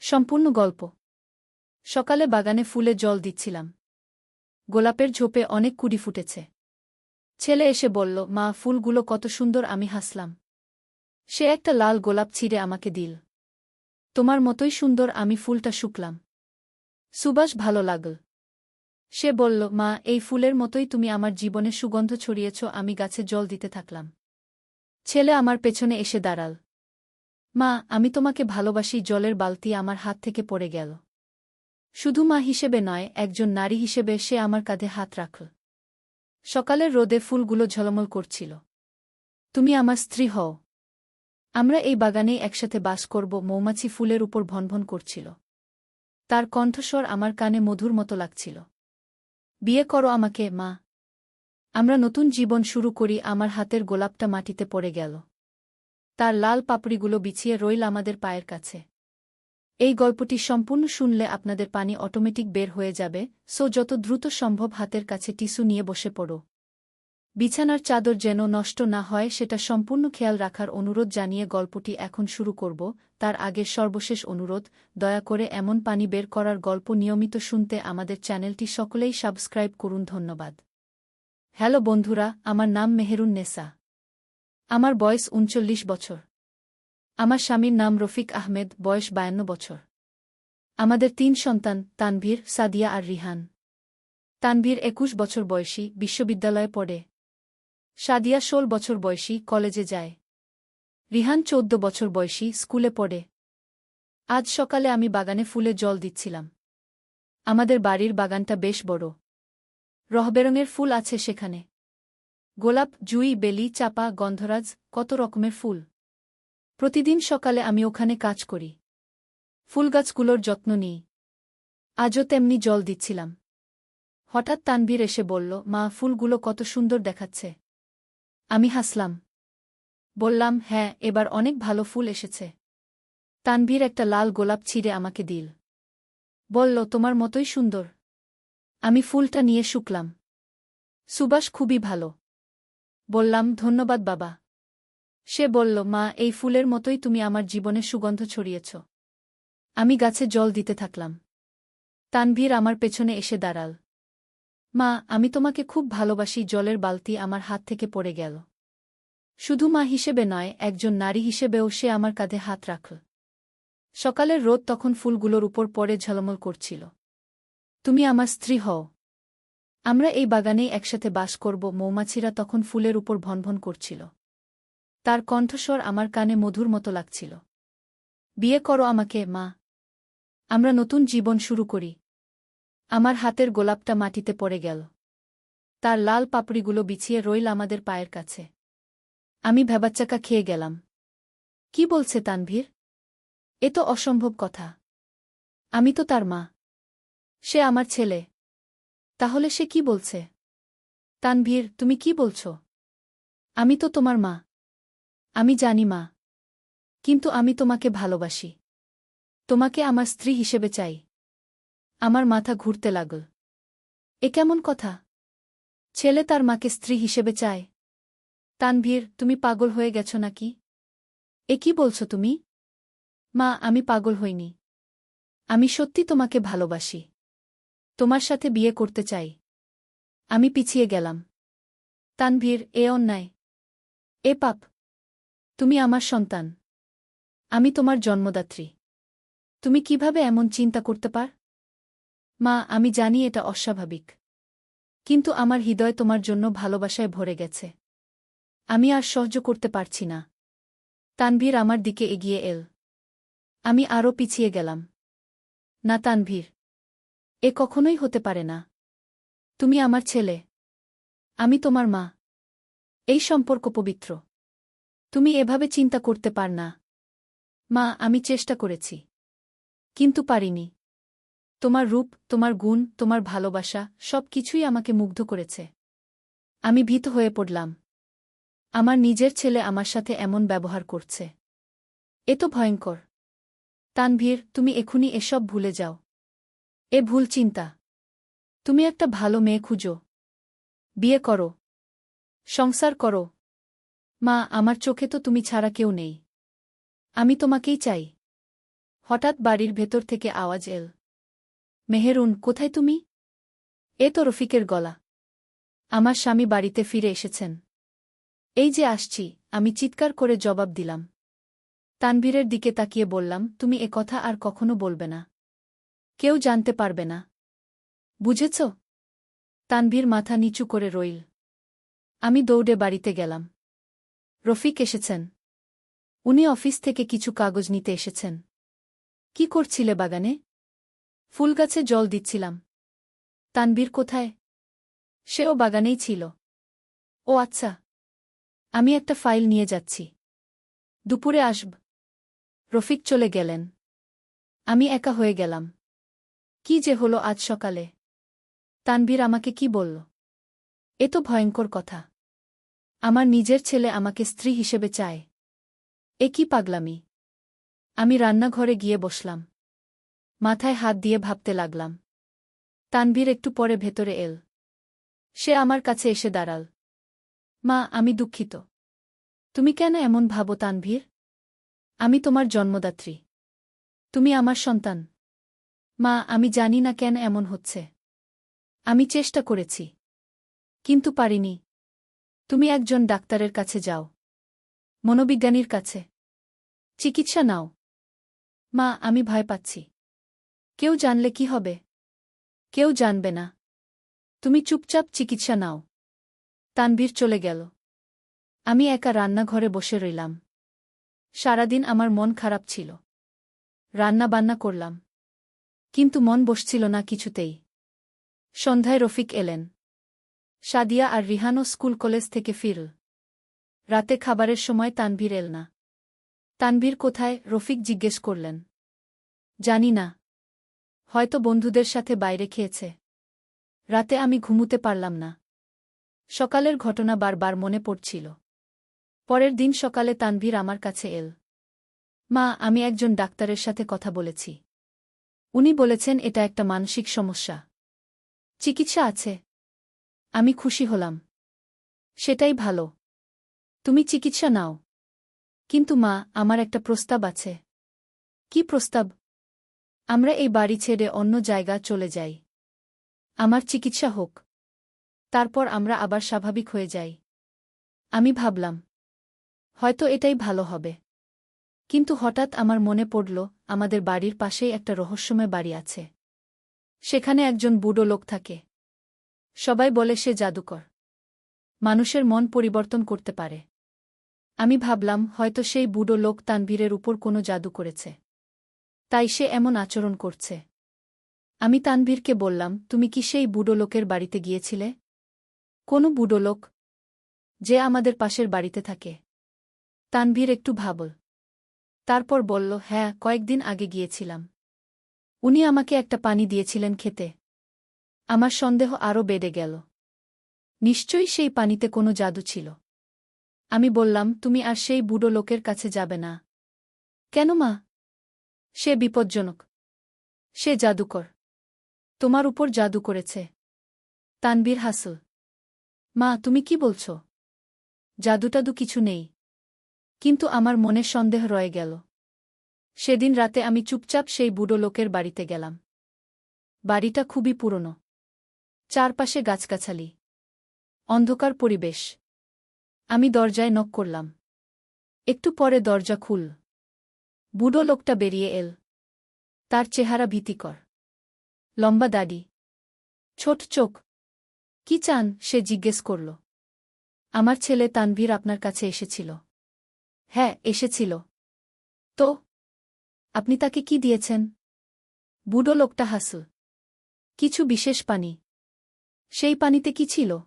সম্পূর্ণ গল্প। সকালে বাগানে ফুলে জল দিচ্ছিলাম। গোলাপের ঝোপে অনেক কুড়ি ফুটেছে। ছেলে এসে বলল, মা, ফুলগুলো কত সুন্দর। আমি হাসলাম। সে একটা লাল গোলাপ ছিঁড়ে আমাকে দিল। তোমার মতোই সুন্দর। আমি ফুলটা শুকলাম। সুবাস ভালো লাগল। সে বলল, মা, এই ফুলের মতোই তুমি আমার জীবনে সুগন্ধ ছড়িয়েছ। আমি গাছে জল দিতে থাকলাম। ছেলে আমার পেছনে এসে দাঁড়াল। মা, আমি তোমাকে ভালোবাসি। জলের বালতি আমার হাত থেকে পড়ে গেল। শুধু মা হিসেবে নয়, একজন নারী হিসেবে সে আমার কাঁধে হাত রাখল। সকালের রোদে ফুলগুলো ঝলমল করছিল। তুমি আমার স্ত্রী হও। আমরা এই বাগানেই একসাথে বাস করব। মৌমাছি ফুলের উপর ভনভন করছিল। তার কণ্ঠস্বর আমার কানে মধুর মতো লাগছিল। বিয়ে করো আমাকে, মা। আমরা নতুন জীবন শুরু করি। আমার হাতের গোলাপটা মাটিতে পড়ে গেল। তার লাল পাপড়িগুলো বিছিয়ে রইল আমাদের পায়ের কাছে। এই গল্পটি সম্পূর্ণ শুনলে আপনাদের পানি অটোমেটিক বের হয়ে যাবে, সো যত দ্রুত সম্ভব হাতের কাছে টিস্যু নিয়ে বসে পড়ো। বিছানার চাদর যেন নষ্ট না হয় সেটা সম্পূর্ণ খেয়াল রাখার অনুরোধ জানিয়ে গল্পটি এখন শুরু করব। তার আগের সর্বশেষ অনুরোধ, দয়া করে এমন পানি বের করার গল্প নিয়মিত শুনতে আমাদের চ্যানেলটি সকলেই সাবস্ক্রাইব করুন। ধন্যবাদ। হ্যালো বন্ধুরা, আমার নাম মেহেরুন নেসা। আমার বয়স ৩৯ বছর। আমার স্বামীর নাম রফিক আহমেদ, বয়স ৫২ বছর। আমাদের ৩ সন্তান, তানভীর, সাদিয়া আর রিহান। তানভীর ২১ বছর বয়সী, বিশ্ববিদ্যালয়ে পড়ে। সাদিয়া ১৬ বছর বয়সী, কলেজে যায়। রিহান ১৪ বছর বয়সী, স্কুলে পড়ে। আজ সকালে আমি বাগানে ফুলে জল দিচ্ছিলাম। আমাদের বাড়ির বাগানটা বেশ বড়। রহবেরঙের ফুল আছে সেখানে। গোলাপ, জুঁই, বেলি, চাপা, গন্ধরাজ, কত রকমের ফুল। প্রতিদিন সকালে আমি ওখানে কাজ করি। ফুলগাছগুলোর যত্ন নিই। আজও তেমনি জল দিচ্ছিলাম। হঠাৎ তানভীর এসে বলল, মা, ফুলগুলো কত সুন্দর দেখাচ্ছে। আমি হাসলাম। বললাম, হ্যাঁ, এবার অনেক ভালো ফুল এসেছে। তানভীর একটা লাল গোলাপ ছিঁড়ে আমাকে দিল। বলল, তোমার মতোই সুন্দর। আমি ফুলটা নিয়ে শুকলাম। সুবাস খুবই ভালো। বললাম, ধন্যবাদ বাবা। সে বলল, মা, এই ফুলের মতোই তুমি আমার জীবনে সুগন্ধ ছড়িয়েছ। আমি গাছে জল দিতে থাকলাম। তানভীর আমার পেছনে এসে দাঁড়াল। মা, আমি তোমাকে খুব ভালোবাসি। জলের বালতি আমার হাত থেকে পড়ে গেল। শুধু মা হিসেবে নয়, একজন নারী হিসেবেও সে আমার কাঁধে হাত রাখল। সকালের রোদ তখন ফুলগুলোর উপর পড়ে ঝলমল করছিল। তুমি আমার স্ত্রী হও। আমরা এই বাগানেই একসাথে বাস করব। মৌমাছিরা তখন ফুলের উপর ভনভন করছিল। তার কণ্ঠস্বর আমার কানে মধুর মতো লাগছিল। বিয়ে করো আমাকে, মা। আমরা নতুন জীবন শুরু করি। আমার হাতের গোলাপটা মাটিতে পড়ে গেল। তার লাল পাপড়িগুলো বিছিয়ে রইল আমাদের পায়ের কাছে। আমি ভ্যাবাচ্চাকা খেয়ে গেলাম। কি বলছে তানভীর? এ তো অসম্ভব কথা। আমি তো তার মা। সে আমার ছেলে। তাহলে সে কি বলছে? তানভীর, তুমি কি বলছ? আমি তো তোমার মা। আমি জানি মা। কিন্তু আমি তোমাকে ভালোবাসি। তোমাকে আমার স্ত্রী হিসেবে চাই। আমার মাথা ঘুরতে লাগল। এ কেমন কথা? ছেলে তার মাকে স্ত্রী হিসেবে চায়? তানভীর, তুমি পাগল হয়ে গেছ নাকি? এ কি বলছ তুমি? মা, আমি পাগল হইনি। আমি সত্যি তোমাকে ভালোবাসি। তোমার সাথে বিয়ে করতে চাই। আমি পিছিয়ে গেলাম। তানভীর, এ অন্যায়। এ পাপ। তুমি আমার সন্তান। আমি তোমার জন্মদাত্রী। তুমি কিভাবে এমন চিন্তা করতে পার? মা, আমি জানি এটা অস্বাভাবিক। কিন্তু আমার হৃদয় তোমার জন্য ভালোবাসায় ভরে গেছে। আমি আর সহ্য করতে পারছি না। তানভীর আমার দিকে এগিয়ে এল। আমি আরও পিছিয়ে গেলাম। না তানভীর। এ কখনোই হতে পারে না। তুমি আমার ছেলে। আমি তোমার মা। এই সম্পর্ক পবিত্র। তুমি এভাবে চিন্তা করতে পার না। মা, আমি চেষ্টা করেছি। কিন্তু পারিনি। তোমার রূপ, তোমার গুণ, তোমার ভালোবাসা, সব কিছুই আমাকে মুগ্ধ করেছে। আমি ভীত হয়ে পড়লাম। আমার নিজের ছেলে আমার সাথে এমন ব্যবহার করছে। এ তো ভয়ঙ্কর। তানভীর, তুমি এখুনি এসব ভুলে যাও। এ ভুল চিন্তা। তুমি একটা ভালো মেয়ে খুঁজো। বিয়ে করো। সংসার করো। মা, আমার চোখে তো তুমি ছাড়া কেউ নেই। আমি তোমাকেই চাই। হঠাৎ বাড়ির ভেতর থেকে আওয়াজ এল। মেহেরুন, কোথায় তুমি? এ তো রফিকের গলা। আমার স্বামী বাড়িতে ফিরে এসেছেন। এই যে আসছি, আমি চিৎকার করে জবাব দিলাম। তানভীরের দিকে তাকিয়ে বললাম, তুমি এ কথা আর কখনো বলবে না। কেউ জানতে পারবে না। বুঝেছ? তানভীর মাথা নিচু করে রইল। আমি দৌড়ে বাড়িতে গেলাম। রফিক এসেছেন। উনি অফিস থেকে কিছু কাগজ নিতে এসেছেন। কি করছিলে বাগানে? ফুলগাছে জল দিচ্ছিলাম। তানভীর কোথায়? সেও বাগানেই ছিল। ও আচ্ছা। আমি একটা ফাইল নিয়ে যাচ্ছি। দুপুরে আসব। রফিক চলে গেলেন। আমি একা হয়ে গেলাম। কি যে হলো আজ সকালে? তানভীর আমাকে কি বলল? এ তো ভয়ঙ্কর কথা। আমার নিজের ছেলে আমাকে স্ত্রী হিসেবে চায়। এ কি পাগলামি! আমি রান্নাঘরে গিয়ে বসলাম। মাথায় হাত দিয়ে ভাবতে লাগলাম। তানভীর একটু পরে ভেতরে এল। সে আমার কাছে এসে দাঁড়াল। মা, আমি দুঃখিত। তুমি কেন এমন ভাবো তানভীর? আমি তোমার জন্মদাত্রী। তুমি আমার সন্তান। মা, আমি জানি না কেন এমন হচ্ছে। আমি চেষ্টা করেছি, কিন্তু পারিনি। তুমি একজন ডাক্তারের কাছে যাও। মনোবিজ্ঞানীর কাছে। চিকিৎসা নাও। মা, আমি ভয় পাচ্ছি। কেউ জানলে কি হবে? কেউ জানবে না। তুমি চুপচাপ চিকিৎসা নাও। তানভীর চলে গেল। আমি একা রান্নাঘরে বসে রইলাম। সারাদিন আমার মন খারাপ ছিল। রান্না বান্না করলাম, কিন্তু মন বসছিল না কিছুতেই। সন্ধ্যায় রফিক এলেন। সাদিয়া আর রিহানও স্কুল কলেজ থেকে ফিরল। রাতে খাবারের সময় তানভীর এল না। তানভীর কোথায়? রফিক জিজ্ঞেস করলেন। জানি না। হয়তো বন্ধুদের সাথে বাইরে খেয়েছে। রাতে আমি ঘুমুতে পারলাম না। সকালের ঘটনা বারবার মনে পড়ছিল। পরের দিন সকালে তানভীর আমার কাছে এল। মা, আমি একজন ডাক্তারের সাথে কথা বলেছি। উনি বলেছেন এটা একটা মানসিক সমস্যা। চিকিৎসা আছে। আমি খুশি হলাম। সেটাই ভালো। তুমি চিকিৎসা নাও। কিন্তু মা, আমার একটা প্রস্তাব আছে। কি প্রস্তাব? আমরা এই বাড়ি ছেড়ে অন্য জায়গা চলে যাই। আমার চিকিৎসা হোক। তারপর আমরা আবার স্বাভাবিক হয়ে যাই। আমি ভাবলাম, হয়তো এটাই ভালো হবে। কিন্তু হঠাৎ আমার মনে পড়ল, আমাদের বাড়ির পাশেই একটা রহস্যময় বাড়ি আছে। সেখানে একজন বুড়ো লোক থাকে। সবাই বলে সে জাদুকর। মানুষের মন পরিবর্তন করতে পারে। আমি ভাবলাম, হয়তো সেই বুড়ো লোক তানভীরের উপর কোনো জাদু করেছে। তাই সে এমন আচরণ করছে। আমি তানভীরকে বললাম, তুমি কি সেই বুড়ো লোকের বাড়িতে গিয়েছিলে? কোনো বুড়ো লোক? যে আমাদের পাশের বাড়িতে থাকে। তানভীর একটু ভাবল। তারপর বলল, হ্যাঁ, কয়েকদিন আগে গিয়েছিলাম। উনি আমাকে একটা পানি দিয়েছিলেন খেতে। আমার সন্দেহ আরও বেড়ে গেল। নিশ্চয়ই সেই পানিতে কোনো জাদু ছিল। আমি বললাম, তুমি আর সেই বুড়ো লোকের কাছে যাবে না। কেন মা? সে বিপজ্জনক। সে জাদুকর। তোমার উপর জাদু করেছে। তানভীর হাসল। মা, তুমি কি বলছ? জাদুটাদু কিছু নেই। কিন্তু আমার মনে সন্দেহ রয়ে গেল। সেদিন রাতে আমি চুপচাপ সেই বুড়ো লোকের বাড়িতে গেলাম। বাড়িটা খুবই পুরনো। চারপাশে গাছগাছালি। অন্ধকার পরিবেশ। আমি দরজায় নক করলাম। একটু পরে দরজা খুল। বুড়ো লোকটা বেরিয়ে এল। তার চেহারা ভীতিকর। লম্বা দাড়ি। ছোট চোখ। কি চান? সে জিজ্ঞেস করল। আমার ছেলে তানভীর আপনার কাছে এসেছিল। হ্যাঁ, এসেছিল। তো আপনি তাকে কি দিয়েছেন? বুড়ো লোকটা হাসল। কিছু বিশেষ পানি। সেই পানিতে কি ছিল?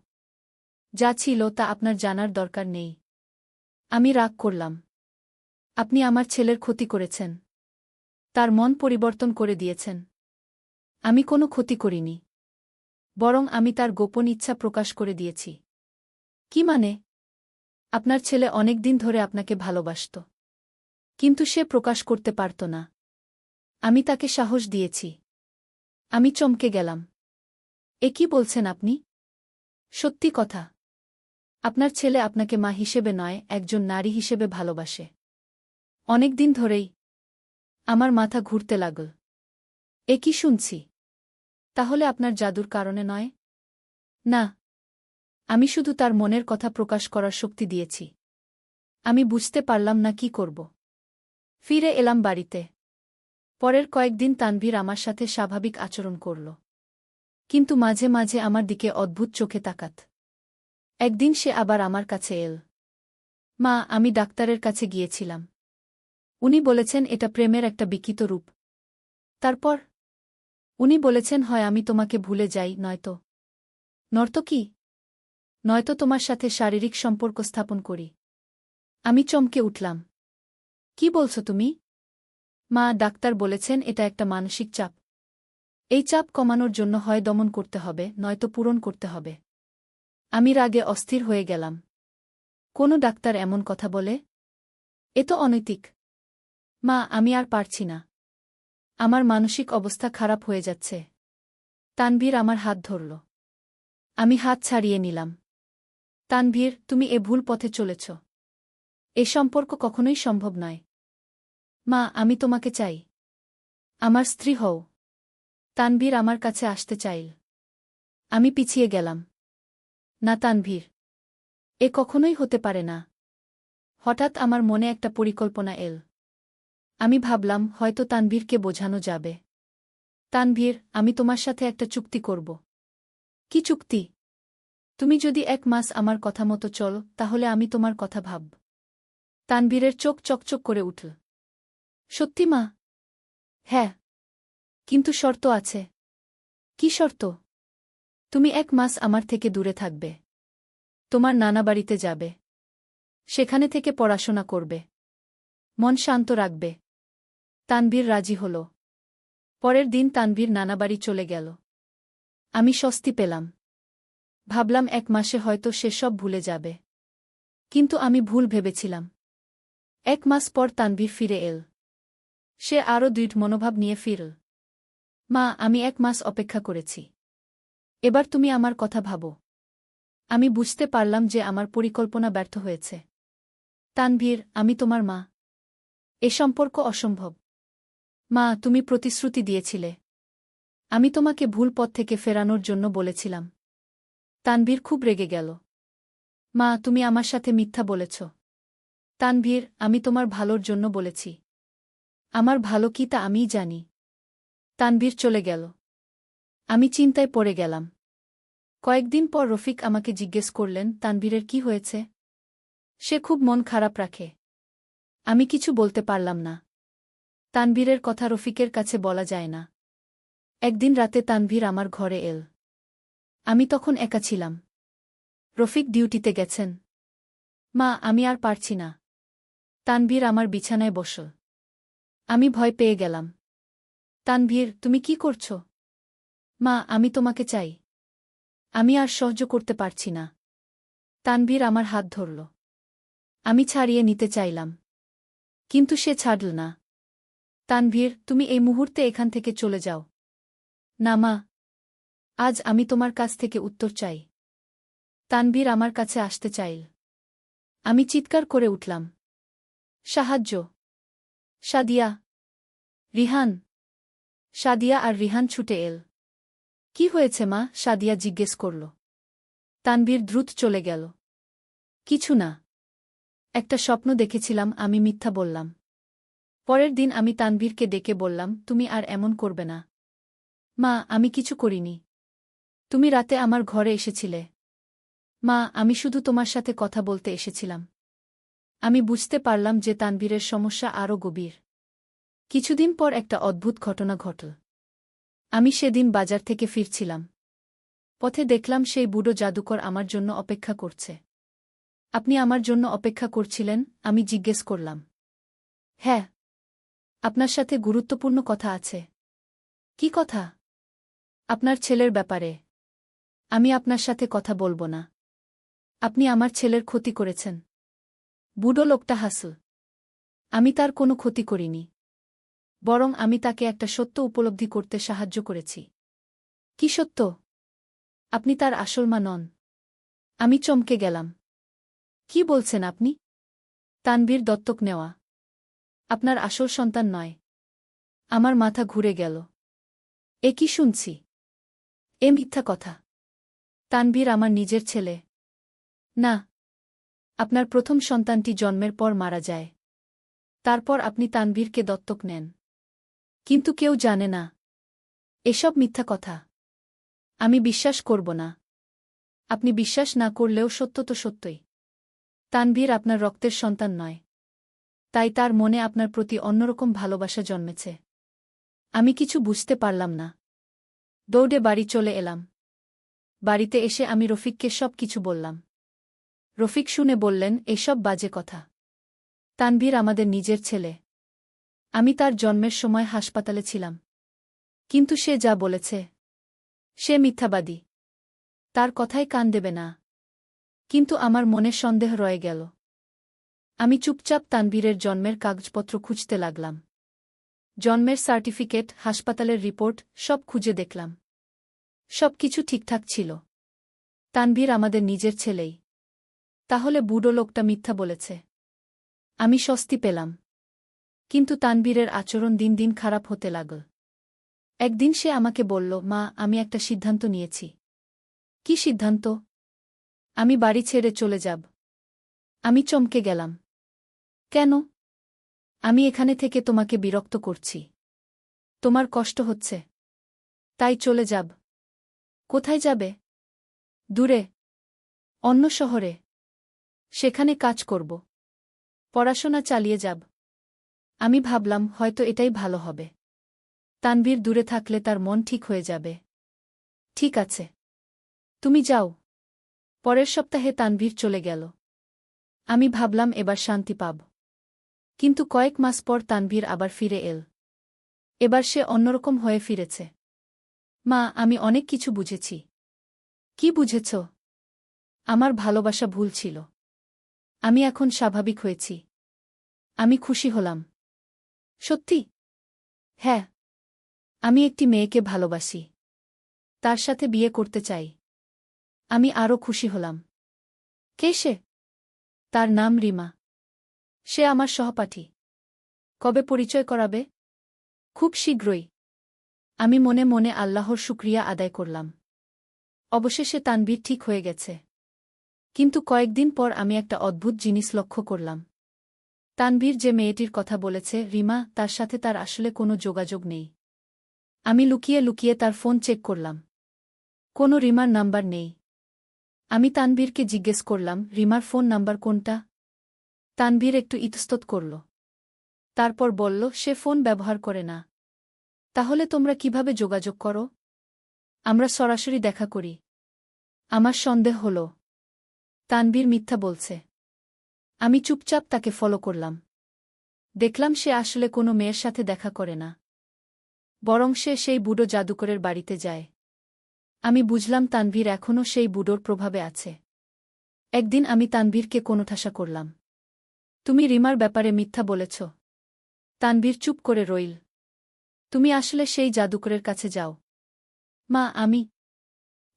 যা ছিল তা আপনার জানার দরকার নেই। আমি রাগ করলাম। আপনি আমার ছেলের ক্ষতি করেছেন। তার মন পরিবর্তন করে দিয়েছেন। আমি কোনো ক্ষতি করিনি। বরং আমি তার গোপন ইচ্ছা প্রকাশ করে দিয়েছি। কি মানে? আপনার ছেলে অনেক দিন ধরে আপনাকে ভালোবাসত। কিন্তু সে প্রকাশ করতে পারত না। আমি তাকে সাহস দিয়েছি। আমি চমকে গেলাম। এ কি বলছেন আপনি? সত্যি কথা। আপনার ছেলে আপনাকে মা হিসেবে নয়, একজন নারী হিসেবে ভালোবাসে। অনেক দিন ধরেই। আমার মাথা ঘুরতে লাগল। এ কি শুনছি? তাহলে আপনার জাদুর কারণে নয়? না, আমি শুধু তার মনের কথা প্রকাশ করার শক্তি দিয়েছি। আমি বুঝতে পারলাম না কি করব। ফিরে এলাম বাড়িতে। পরের কয়েকদিন তানভীর আমার সাথে স্বাভাবিক আচরণ করল। কিন্তু মাঝে মাঝে আমার দিকে অদ্ভুত চোখে তাকাত। একদিন সে আবার আমার কাছে এল। মা, আমি ডাক্তারের কাছে গিয়েছিলাম। উনি বলেছেন এটা প্রেমের একটা বিকৃত রূপ। তারপর উনি বলেছেন হয় আমি তোমাকে ভুলে যাই, নয়তো নয়তো তোমার সাথে শারীরিক সম্পর্ক স্থাপন করি। আমি চমকে উঠলাম। কি বলছো তুমি? মা, ডাক্তার বলেছেন এটা একটা মানসিক চাপ। এই চাপ কমানোর জন্য হয় দমন করতে হবে, নয়তো পূরণ করতে হবে। আমি রাগে অস্থির হয়ে গেলাম। কোনো ডাক্তার এমন কথা বলে? এ তো অনৈতিক। মা, আমি আর পারছি না। আমার মানসিক অবস্থা খারাপ হয়ে যাচ্ছে। তানভীর আমার হাত ধরল। আমি হাত ছাড়িয়ে নিলাম। তানভীর, তুমি এ ভুল পথে চলেছ। এ সম্পর্ক কখনোই সম্ভব নয়। মা, আমি তোমাকে চাই। আমার স্ত্রী হও। তানভীর আমার কাছে আসতে চাইল। আমি পিছিয়ে গেলাম। না তানভীর, এ কখনোই হতে পারে না। হঠাৎ আমার মনে একটা পরিকল্পনা এল। আমি ভাবলাম হয়তো তানভীরকে বোঝানো যাবে। তানভীর, আমি তোমার সাথে একটা চুক্তি করব। কি চুক্তি? তুমি যদি 1 মাস আমার কথা মতো চলো, তাহলে আমি তোমার কথা ভাবব। তানভীরের চোখ চকচক করে উঠল। সত্যি মা? হ্যাঁ, কিন্তু শর্ত আছে। কি শর্ত? তুমি 1 মাস আমার থেকে দূরে থাকবে। তোমার নানা বাড়িতে যাবে। সেখানে থেকে পড়াশোনা করবে। মন শান্ত রাখবে। তানভীর রাজি হল। পরের দিন তানভীর নানাবাড়ি চলে গেল। আমি স্বস্তি পেলাম। ভাবলাম 1 মাসে হয়তো সে সব ভুলে যাবে। কিন্তু আমি ভুল ভেবেছিলাম। 1 মাস পর তানভীর ফিরে এল। সে আরও দৃঢ় মনোভাব নিয়ে ফিরল। মা, আমি 1 মাস অপেক্ষা করেছি। এবার তুমি আমার কথা ভাবো। আমি বুঝতে পারলাম যে আমার পরিকল্পনা ব্যর্থ হয়েছে। তানভীর, আমি তোমার মা। এ সম্পর্ক অসম্ভব। মা, তুমি প্রতিশ্রুতি দিয়েছিলে। আমি তোমাকে ভুল পথ থেকে ফেরানোর জন্য বলেছিলাম। তানভীর খুব রেগে গেল। মা, তুমি আমার সাথে মিথ্যা বলেছ। তানভীর, আমি তোমার ভালোর জন্য বলেছি। আমার ভালো কি তা আমিই জানি। তানভীর চলে গেল। আমি চিন্তায় পড়ে গেলাম। কয়েকদিন পর রফিক আমাকে জিজ্ঞেস করলেন, তানভীরের কি হয়েছে? সে খুব মন খারাপ রাখে। আমি কিছু বলতে পারলাম না। তানভীরের কথা রফিকের কাছে বলা যায় না। একদিন রাতে তানভীর আমার ঘরে এল। আমি তখন একা ছিলাম। রফিক ডিউটিতে গেছেন। মা, আমি আর পারছি না। তানভীর আমার বিছানায় বসল। আমি ভয় পেয়ে গেলাম। তানভীর, তুমি কি করছ? মা, আমি তোমাকে চাই। আমি আর সহ্য করতে পারছি না। তানভীর আমার হাত ধরল। আমি ছাড়িয়ে নিতে চাইলাম। কিন্তু সে ছাড়ল না। তানভীর, তুমি এই মুহূর্তে এখান থেকে চলে যাও। না মা, আজ আমি তোমার কাছ থেকে উত্তর চাই। তানভীর আমার কাছে আসতে চাইল। আমি চিৎকার করে উঠলাম, সাহায্য! সাদিয়া! রিহান! সাদিয়া আর রিহান ছুটে এল। কি হয়েছে মা? সাদিয়া জিজ্ঞেস করল। তানভীর দ্রুত চলে গেল। কিছু না। একটা স্বপ্ন দেখেছিলাম, আমি মিথ্যা বললাম। পরের দিন আমি তানভীরকে ডেকে বললাম, তুমি আর এমন করবে না। মা, আমি কিছু করিনি। তুমি রাতে আমার ঘরে এসেছিলে। মা, আমি শুধু তোমার সাথে কথা বলতে এসেছিলাম। আমি বুঝতে পারলাম যে তানভীরের সমস্যা আরও গভীর। কিছুদিন পর একটা অদ্ভুত ঘটনা ঘটল। আমি সেদিন বাজার থেকে ফিরছিলাম। পথে দেখলাম সেই বুড়ো জাদুকর আমার জন্য অপেক্ষা করছে। আপনি আমার জন্য অপেক্ষা করছিলেন? আমি জিজ্ঞেস করলাম। হ্যাঁ। আপনার সাথে গুরুত্বপূর্ণ কথা আছে। কি কথা? আপনার ছেলের ব্যাপারে। আমি আপনার সাথে কথা বলবো না। আপনি আমার ছেলের ক্ষতি করেছেন। বুড়ো লোকটা হাসল। আমি তার কোনো ক্ষতি করিনি। বরং আমি তাকে একটা সত্য উপলব্ধি করতে সাহায্য করেছি। কি সত্য? আপনি তার আসল মা নন। আমি চমকে গেলাম। কি বলছেন আপনি? তানভীর দত্তক নেওয়া। আপনার আসল সন্তান নয়। আমার মাথা ঘুরে গেল। এ কি শুনছি? এ মিথ্যা কথা। তানভীর আমার নিজের ছেলে না। আপনার প্রথম সন্তানটি জন্মের পর মারা যায়। তারপর আপনি তানভীরকে দত্তক নেন। কিন্তু কেউ জানে না। এসব মিথ্যা কথা। আমি বিশ্বাস করব না। আপনি বিশ্বাস না করলেও সত্য তো সত্যই। তানভীর আপনার রক্তের সন্তান নয়। তাই তার মনে আপনার প্রতি অন্যরকম ভালোবাসা জন্মেছে। আমি কিছু বুঝতে পারলাম না। দৌড়ে বাড়ি চলে এলাম। বাড়িতে এসে আমি রফিককে সব কিছু বললাম। রফিক শুনে বললেন, এসব বাজে কথা। তানভীর আমাদের নিজের ছেলে। আমি তার জন্মের সময় হাসপাতালে ছিলাম। কিন্তু সে যা বলেছে, সে মিথ্যাবাদী। তার কথায় কান দেবে না। কিন্তু আমার মনে সন্দেহ রয়ে গেল। আমি চুপচাপ তানভীরের জন্মের কাগজপত্র খুঁজতে লাগলাম। জন্মের সার্টিফিকেট, হাসপাতালের রিপোর্ট সব খুঁজে দেখলাম। সব কিছু ঠিকঠাক ছিল। তানভীর আমাদের নিজের ছেলেই। তাহলে বুড়ো লোকটা মিথ্যা বলেছে। আমি স্বস্তি পেলাম। কিন্তু তানভীরের আচরণ দিন দিন খারাপ হতে লাগল। একদিন সে আমাকে বলল, মা, আমি একটা সিদ্ধান্ত নিয়েছি। কি সিদ্ধান্ত? আমি বাড়ি ছেড়ে চলে যাব। আমি চমকে গেলাম। কেন? আমি এখানে থেকে তোমাকে বিরক্ত করছি। তোমার কষ্ট হচ্ছে। তাই চলে যাব। কোথায় যাবে? দূরে। অন্য শহরে। সেখানে কাজ করব। পড়াশোনা চালিয়ে যাব। আমি ভাবলাম হয়তো এটাই ভালো হবে। তানভীর দূরে থাকলে তার মন ঠিক হয়ে যাবে। ঠিক আছে, তুমি যাও। পরের সপ্তাহে তানভীর চলে গেল। আমি ভাবলাম এবার শান্তি পাব। কিন্তু কয়েক মাস পর তানভীর আবার ফিরে এল। এবার সে অন্যরকম হয়ে ফিরেছে। মা, আমি অনেক কিছু বুঝেছি। কি বুঝেছ? আমার ভালোবাসা ভুল ছিল। আমি এখন স্বাভাবিক হয়েছি। আমি খুশি হলাম। সত্যি? হ্যাঁ। আমি একটি মেয়েকে ভালোবাসি। তার সাথে বিয়ে করতে চাই। আমি আরও খুশি হলাম। কে সে? তার নাম রিমা। সে আমার সহপাঠী। কবে পরিচয় করাবে? খুব শীঘ্রই। আমি মনে মনে আল্লাহর শুকরিয়া আদায় করলাম। অবশেষে তানভীর ঠিক হয়ে গেছে। কিন্তু কয়েকদিন পর আমি একটা অদ্ভুত জিনিস লক্ষ্য করলাম। তানভীর যে মেয়েটির কথা বলেছে, রিমা, তার সাথে তার আসলে কোনো যোগাযোগ নেই। আমি লুকিয়ে লুকিয়ে তার ফোন চেক করলাম। কোনো রিমার নাম্বার নেই। আমি তানভীরকে জিজ্ঞেস করলাম, রিমার ফোন নাম্বার কোনটা? তানভীর একটু ইতস্তত করল। তারপর বলল, সে ফোন ব্যবহার করে না। তাহলে তোমরা কিভাবে যোগাযোগ করো? আমরা সরাসরি দেখা করি। আমার সন্দেহ হল তানভীর মিথ্যা বলছে। আমি চুপচাপ তাকে ফলো করলাম। দেখলাম সে আসলে কোনো মেয়ের সাথে দেখা করে না। বরং সে সেই বুড়ো জাদুকরের বাড়িতে যায়। আমি বুঝলাম তানভীর এখনও সেই বুড়োর প্রভাবে আছে। একদিন আমি তানভীরকে কোণঠাসা করলাম। তুমি রিমার ব্যাপারে মিথ্যা বলেছ। তানভীর চুপ করে রইল। তুমি আসলে সেই জাদুকরের কাছে যাও। মা,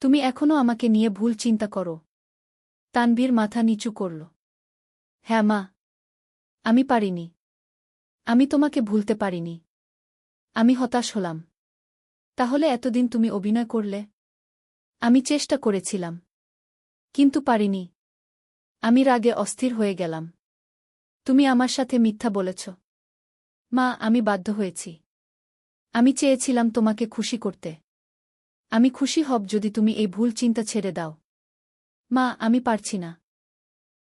তুমি এখনও আমাকে নিয়ে ভুল চিন্তা করো। তানভীর মাথা নিচু করল। হ্যাঁ মা, আমি পারিনি। আমি তোমাকে ভুলতে পারিনি। আমি হতাশ হলাম। তাহলে এতদিন তুমি অভিনয় করলে? আমি চেষ্টা করেছিলাম। কিন্তু পারিনি। আমি রাগে অস্থির হয়ে গেলাম। তুমি আমার সাথে মিথ্যা বলেছ। মা, আমি বাধ্য হয়েছি। আমি চেয়েছিলাম তোমাকে খুশি করতে। আমি খুশি হব যদি তুমি এই ভুল চিন্তা ছেড়ে দাও। মা, আমি পারছি না।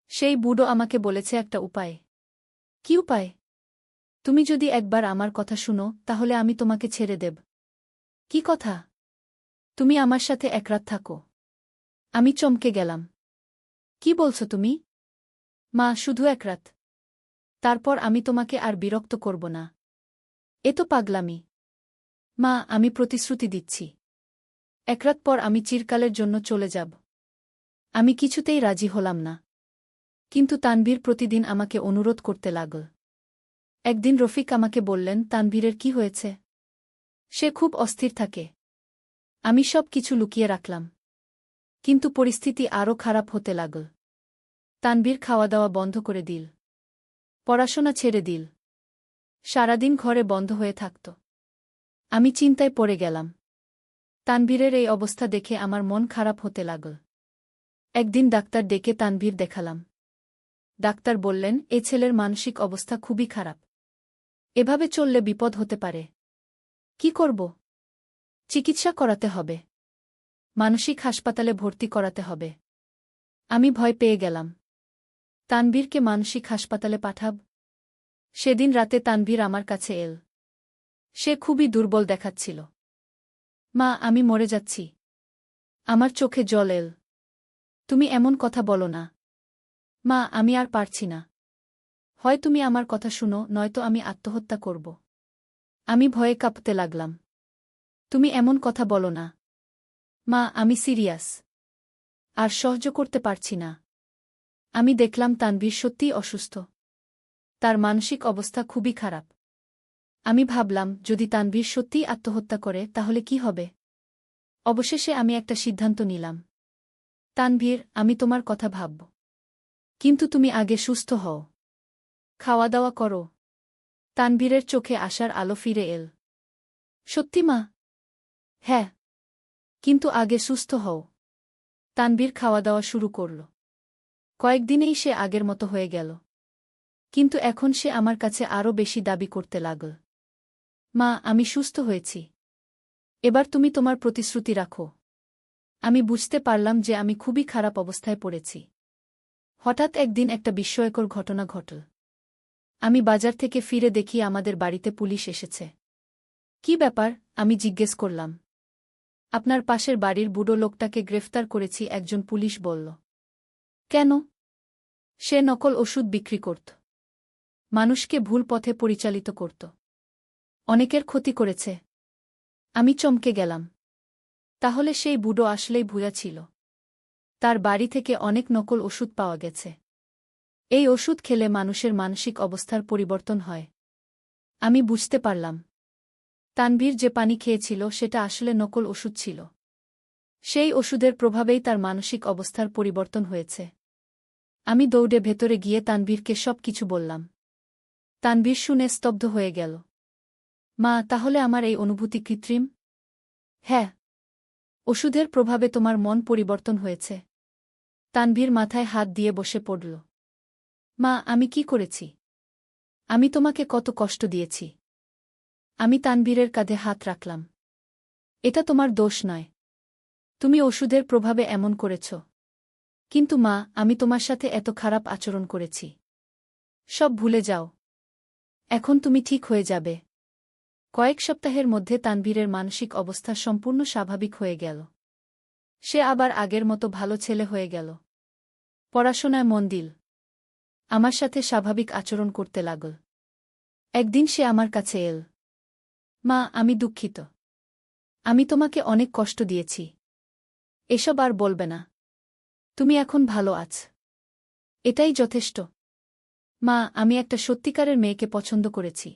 সেই বুড়ো আমাকে বলেছে একটা উপায়। কি উপায়? তুমি যদি একবার আমার কথা শুনো, তাহলে আমি তোমাকে ছেড়ে দেব। কি কথা? তুমি আমার সাথে এক রাত থাকো। আমি চমকে গেলাম। কি বলছো তুমি? মা, শুধু এক রাত। তারপর আমি তোমাকে আর বিরক্ত করব না। এ তো পাগলামি। মা, আমি প্রতিশ্রুতি দিচ্ছি। এক রাত পর আমি চিরকালের জন্য চলে যাব। আমি কিছুতেই রাজি হলাম না। কিন্তু তানভীর প্রতিদিন আমাকে অনুরোধ করতে লাগল। একদিন রফিক আমাকে বললেন, তানভীরের কি হয়েছে? সে খুব অস্থির থাকে। আমি সব কিছু লুকিয়ে রাখলাম। কিন্তু পরিস্থিতি আরও খারাপ হতে লাগল। তানভীর খাওয়া দাওয়া বন্ধ করে দিল। পড়াশোনা ছেড়ে দিল। সারাদিন ঘরে বন্ধ হয়ে থাকত। আমি চিন্তায় পড়ে গেলাম। তানভীরের এই অবস্থা দেখে আমার মন খারাপ হতে লাগল। একদিন ডাক্তার ডেকে তানভীর দেখালাম। ডাক্তার বললেন, এ ছেলের মানসিক অবস্থা খুবই খারাপ। এভাবে চললে বিপদ হতে পারে। কি করব? চিকিৎসা করাতে হবে। মানসিক হাসপাতালে ভর্তি করাতে হবে। আমি ভয় পেয়ে গেলাম। তানভীরকে মানসিক হাসপাতালে পাঠাব? সেদিন রাতে তানভীর আমার কাছে এল। সে খুবই দুর্বল দেখাচ্ছিল। মা, আমি মরে যাচ্ছি। আমার চোখে জল এল। তুমি এমন কথা বলো না। মা, আমি আর পারছি না। হয় তুমি আমার কথা শুনো, নয়তো আমি আত্মহত্যা করব। আমি ভয়ে কাঁপতে লাগলাম। তুমি এমন কথা বলো না। মা, আমি সিরিয়াস। আর সহ্য করতে পারছি না। আমি দেখলাম তানভীর সত্যিই অসুস্থ। তার মানসিক অবস্থা খুবই খারাপ। আমি ভাবলাম, যদি তানভীর সত্যিই আত্মহত্যা করে তাহলে কি হবে? অবশেষে আমি একটা সিদ্ধান্ত নিলাম। তানভীর, আমি তোমার কথা ভাবব। কিন্তু তুমি আগে সুস্থ হও। খাওয়া দাওয়া করো। তানভীরের চোখে আশার আলো ফিরে এল। সত্যি মা? হ্যাঁ। কিন্তু আগে সুস্থ হও। তানভীর খাওয়া দাওয়া শুরু করল। কয়েকদিনেই সে আগের মতো হয়ে গেল। কিন্তু এখন সে আমার কাছে আরও বেশি দাবি করতে লাগল। মা, আমি সুস্থ হয়েছি। এবার তুমি তোমার প্রতিশ্রুতি রাখো। আমি বুঝতে পারলাম যে আমি খুবই খারাপ অবস্থায় পড়েছি। হঠাৎ একদিন একটা বিস্ময়কর ঘটনা ঘটল। আমি বাজার থেকে ফিরে দেখি আমাদের বাড়িতে পুলিশ এসেছে। কি ব্যাপার? আমি জিজ্ঞেস করলাম। আপনার পাশের বাড়ির বুড়ো লোকটাকে গ্রেফতার করেছি, একজন পুলিশ বলল। কেন? সে নকল ওষুধ বিক্রি করত। মানুষকে ভুল পথে পরিচালিত করত। অনেকের ক্ষতি করেছে। আমি চমকে গেলাম। তাহলে সেই বুড়ো আসলেই ভুয়া ছিল। তার বাড়ি থেকে অনেক নকল ওষুধ পাওয়া গেছে। এই ওষুধ খেলে মানুষের মানসিক অবস্থার পরিবর্তন হয়। আমি বুঝতে পারলাম। তানভীর যে পানি খেয়েছিল সেটা আসলে নকল ওষুধ ছিল। সেই ওষুধের প্রভাবেই তার মানসিক অবস্থার পরিবর্তন হয়েছে। আমি দৌড়ে ভেতরে গিয়ে তানভীরকে সব কিছু বললাম। তানভীর শুনে স্তব্ধ হয়ে গেল। মা, তাহলে আমার এই অনুভূতি কৃত্রিম? হ্যাঁ। ওষুধের প্রভাবে তোমার মন পরিবর্তন হয়েছে। তানভীর মাথায় হাত দিয়ে বসে পড়ল। মা, আমি কি করেছি? আমি তোমাকে কত কষ্ট দিয়েছি। আমি তানভীরের কাঁধে হাত রাখলাম। এটা তোমার দোষ নয়। তুমি ওষুধের প্রভাবে এমন করেছ। কিন্তু মা, আমি তোমার সাথে এত খারাপ আচরণ করেছি। সব ভুলে যাও। এখন তুমি ঠিক হয়ে যাবে। কয়েক সপ্তাহের মধ্যে তানভীরের মানসিক অবস্থা সম্পূর্ণ স্বাভাবিক হয়ে গেল। সে আবার আগের মতো ভালো ছেলে হয়ে গেল। পড়াশোনায় মন দিল। আমার সাথে স্বাভাবিক আচরণ করতে লাগল। একদিন সে আমার কাছে এল। মা, আমি দুঃখিত। আমি তোমাকে অনেক কষ্ট দিয়েছি। এসব আর বলবে না। তুমি এখন ভালো আছ। এটাই যথেষ্ট। মা, আমি একটা সত্যিকারের মেয়েকে পছন্দ করেছি।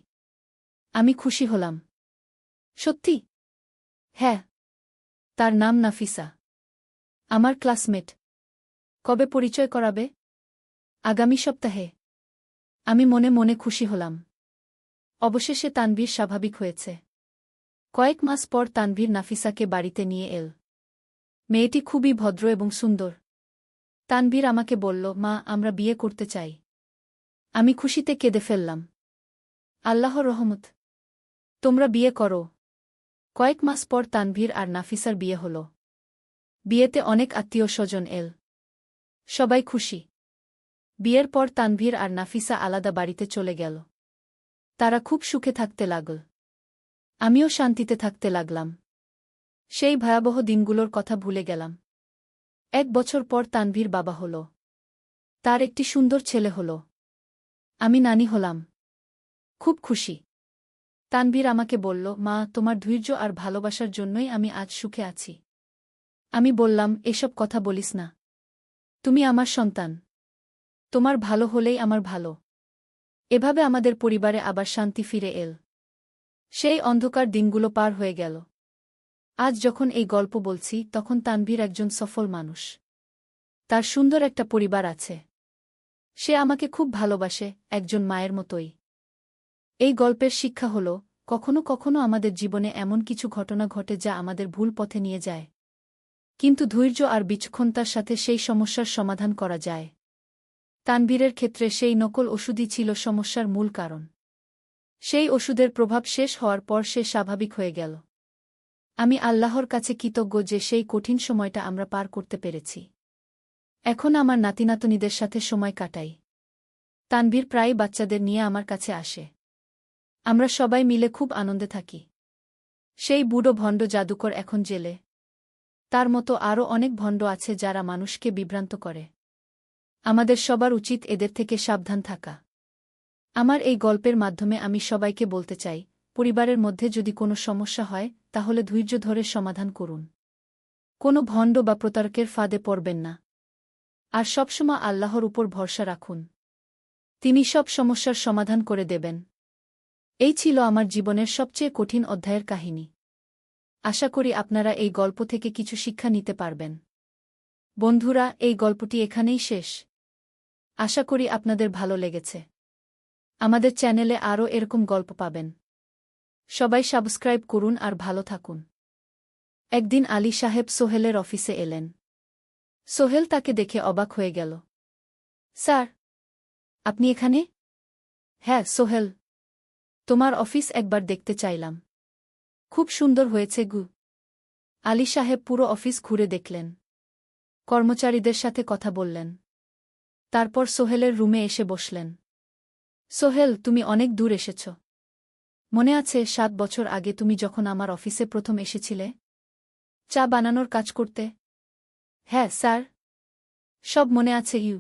আমি খুশি হলাম। সত্যি? হ্যাঁ। তার নাম নাফিসা। আমার ক্লাসমেট। কবে পরিচয় করাবে? আগামী সপ্তাহে। আমি মনে মনে খুশি হলাম। অবশেষে তানভীর স্বাভাবিক হয়েছে। কয়েক মাস পর তানভীর নাফিসাকে বাড়িতে নিয়ে এল। মেয়েটি খুবই ভদ্র এবং সুন্দর। তানভীর আমাকে বলল, মা, আমরা বিয়ে করতে চাই। আমি খুশিতে কেঁদে ফেললাম। আল্লাহর রহমত। তোমরা বিয়ে করো। কয়েক মাস পর তানভীর আর নাফিসার বিয়ে হল। বিয়েতে অনেক আত্মীয়-স্বজন এল। সবাই খুশি। বিয়ের পর তানভীর আর নাফিসা আলাদা বাড়িতে চলে গেল। তারা খুব সুখে থাকতে লাগল। আমিও শান্তিতে থাকতে লাগলাম। সেই ভয়াবহ দিনগুলোর কথা ভুলে গেলাম। 1 বছর পর তানভীর বাবা হল। তার একটি সুন্দর ছেলে হল। আমি নানি হলাম। খুব খুশি। তানভীর আমাকে বলল, মা, তোমার ধৈর্য আর ভালোবাসার জন্যই আমি আজ সুখে আছি। আমি বললাম, এসব কথা বলিস না। তুমি আমার সন্তান। তোমার ভালো হলেই আমার ভালো। এভাবে আমাদের পরিবারে আবার শান্তি ফিরে এল। সেই অন্ধকার দিনগুলো পার হয়ে গেল। আজ যখন এই গল্প বলছি তখন তানভীর একজন সফল মানুষ। তার সুন্দর একটা পরিবার আছে। সে আমাকে খুব ভালোবাসে, একজন মায়ের মতোই। এই গল্পের শিক্ষা হল, কখনো কখনো আমাদের জীবনে এমন কিছু ঘটনা ঘটে যা আমাদের ভুল পথে নিয়ে যায়। কিন্তু ধৈর্য আর বিচক্ষণতার সাথে সেই সমস্যার সমাধান করা যায়। তানভীরের ক্ষেত্রে সেই নকল ওষুধই ছিল সমস্যার মূল কারণ। সেই ওষুধের প্রভাব শেষ হওয়ার পর সে স্বাভাবিক হয়ে গেল। আমি আল্লাহর কাছে কৃতজ্ঞ যে সেই কঠিন সময়টা আমরা পার করতে পেরেছি। এখন আমার নাতিনাতনীদের সাথে সময় কাটাই। তানভীর প্রায়ই বাচ্চাদের নিয়ে আমার কাছে আসে। আমরা সবাই মিলে খুব আনন্দে থাকি। সেই বুড়ো ভণ্ড জাদুকর এখন জেলে। তার মতো আরও অনেক ভণ্ড আছে যারা মানুষকে বিভ্রান্ত করে। আমাদের সবার উচিত এদের থেকে সাবধান থাকা। আমার এই গল্পের মাধ্যমে আমি সবাইকে বলতে চাই, পরিবারের মধ্যে যদি কোনো সমস্যা হয় তাহলে ধৈর্য ধরে সমাধান করুন। কোনো ভণ্ড বা প্রতারকের ফাঁদে পড়বেন না। আর সবসময় আল্লাহর উপর ভরসা রাখুন। তিনি সব সমস্যার সমাধান করে দেবেন। এই ছিল আমার জীবনের সবচেয়ে কঠিন অধ্যায়ের কাহিনী। আশা করি আপনারা এই গল্প থেকে কিছু শিক্ষা নিতে পারবেন। বন্ধুরা, এই গল্পটি এখানেই শেষ। আশা করি আপনাদের ভালো লেগেছে। আমাদের চ্যানেলে আরও এরকম গল্প পাবেন। সবাই সাবস্ক্রাইব করুন আর ভালো থাকুন। একদিন আলী সাহেব সোহেলের অফিসে এলেন। সোহেল তাকে দেখে অবাক হয়ে গেল। স্যার, আপনি এখানে? হ্যাঁ সোহেল, তোমার অফিস একবার দেখতে চাইলাম। খুব সুন্দর হয়েছে গু। আলী সাহেব পুরো অফিস ঘুরে দেখলেন। কর্মচারীদের সাথে কথা বললেন। তারপর সোহেলের রুমে এসে বসলেন। সোহেল, তুমি অনেক দূর এসেছ। মনে আছে 7 বছর আগে তুমি যখন আমার অফিসে প্রথম এসেছিলে চা বানানোর কাজ করতে? হ্যাঁ স্যার, সব মনে আছে ইউ।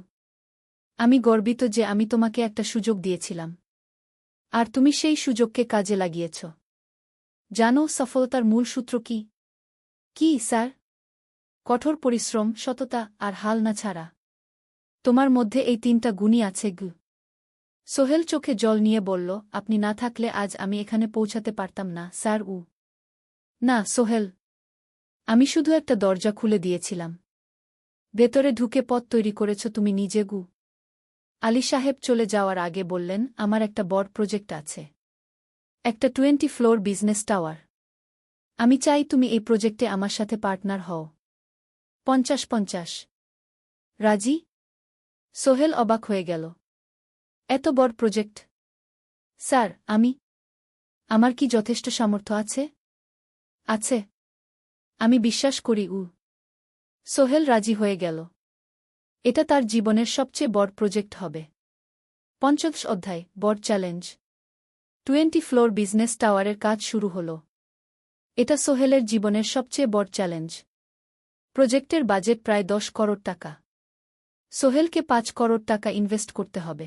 আমি গর্বিত যে আমি তোমাকে একটা সুযোগ দিয়েছিলাম। আর তুমি সেই সুযোগকে কাজে লাগিয়েছ। জানো সফলতার মূল সূত্র কি? কি স্যার? কঠোর পরিশ্রম, সততা আর হাল না ছাড়া। তোমার মধ্যে এই 3টা গুণই আছে গু। সোহেল চোখে জল নিয়ে বলল, আপনি না থাকলে আজ আমি এখানে পৌঁছাতে পারতাম না স্যার। না সোহেল, আমি শুধু একটা দরজা খুলে দিয়েছিলাম। ভেতরে ঢুকে পথ তৈরি করেছ তুমি নিজে গু। আলী সাহেব চলে যাওয়ার আগে বললেন, আমার একটা বড় প্রজেক্ট আছে। একটা 20 ফ্লোর বিজনেস টাওয়ার। আমি চাই তুমি এই প্রজেক্টে আমার সাথে পার্টনার হও। 50-50। রাজি? সোহেল অবাক হয়ে গেল। এত বড় প্রজেক্ট? স্যার, আমার কি যথেষ্ট সামর্থ্য আছে? আছে। আমি বিশ্বাস করি সোহেল রাজি হয়ে গেল। এটা তার জীবনের সবচেয়ে বড় প্রজেক্ট হবে। 50 অধ্যায়, বড় চ্যালেঞ্জ। 20 ফ্লোর বিজনেস টাওয়ারের কাজ শুরু হল। এটা সোহেলের জীবনের সবচেয়ে বড় চ্যালেঞ্জ। প্রজেক্টের বাজেট প্রায় 10 করোড় টাকা। সোহেলকে 5 করোড় টাকা ইনভেস্ট করতে হবে।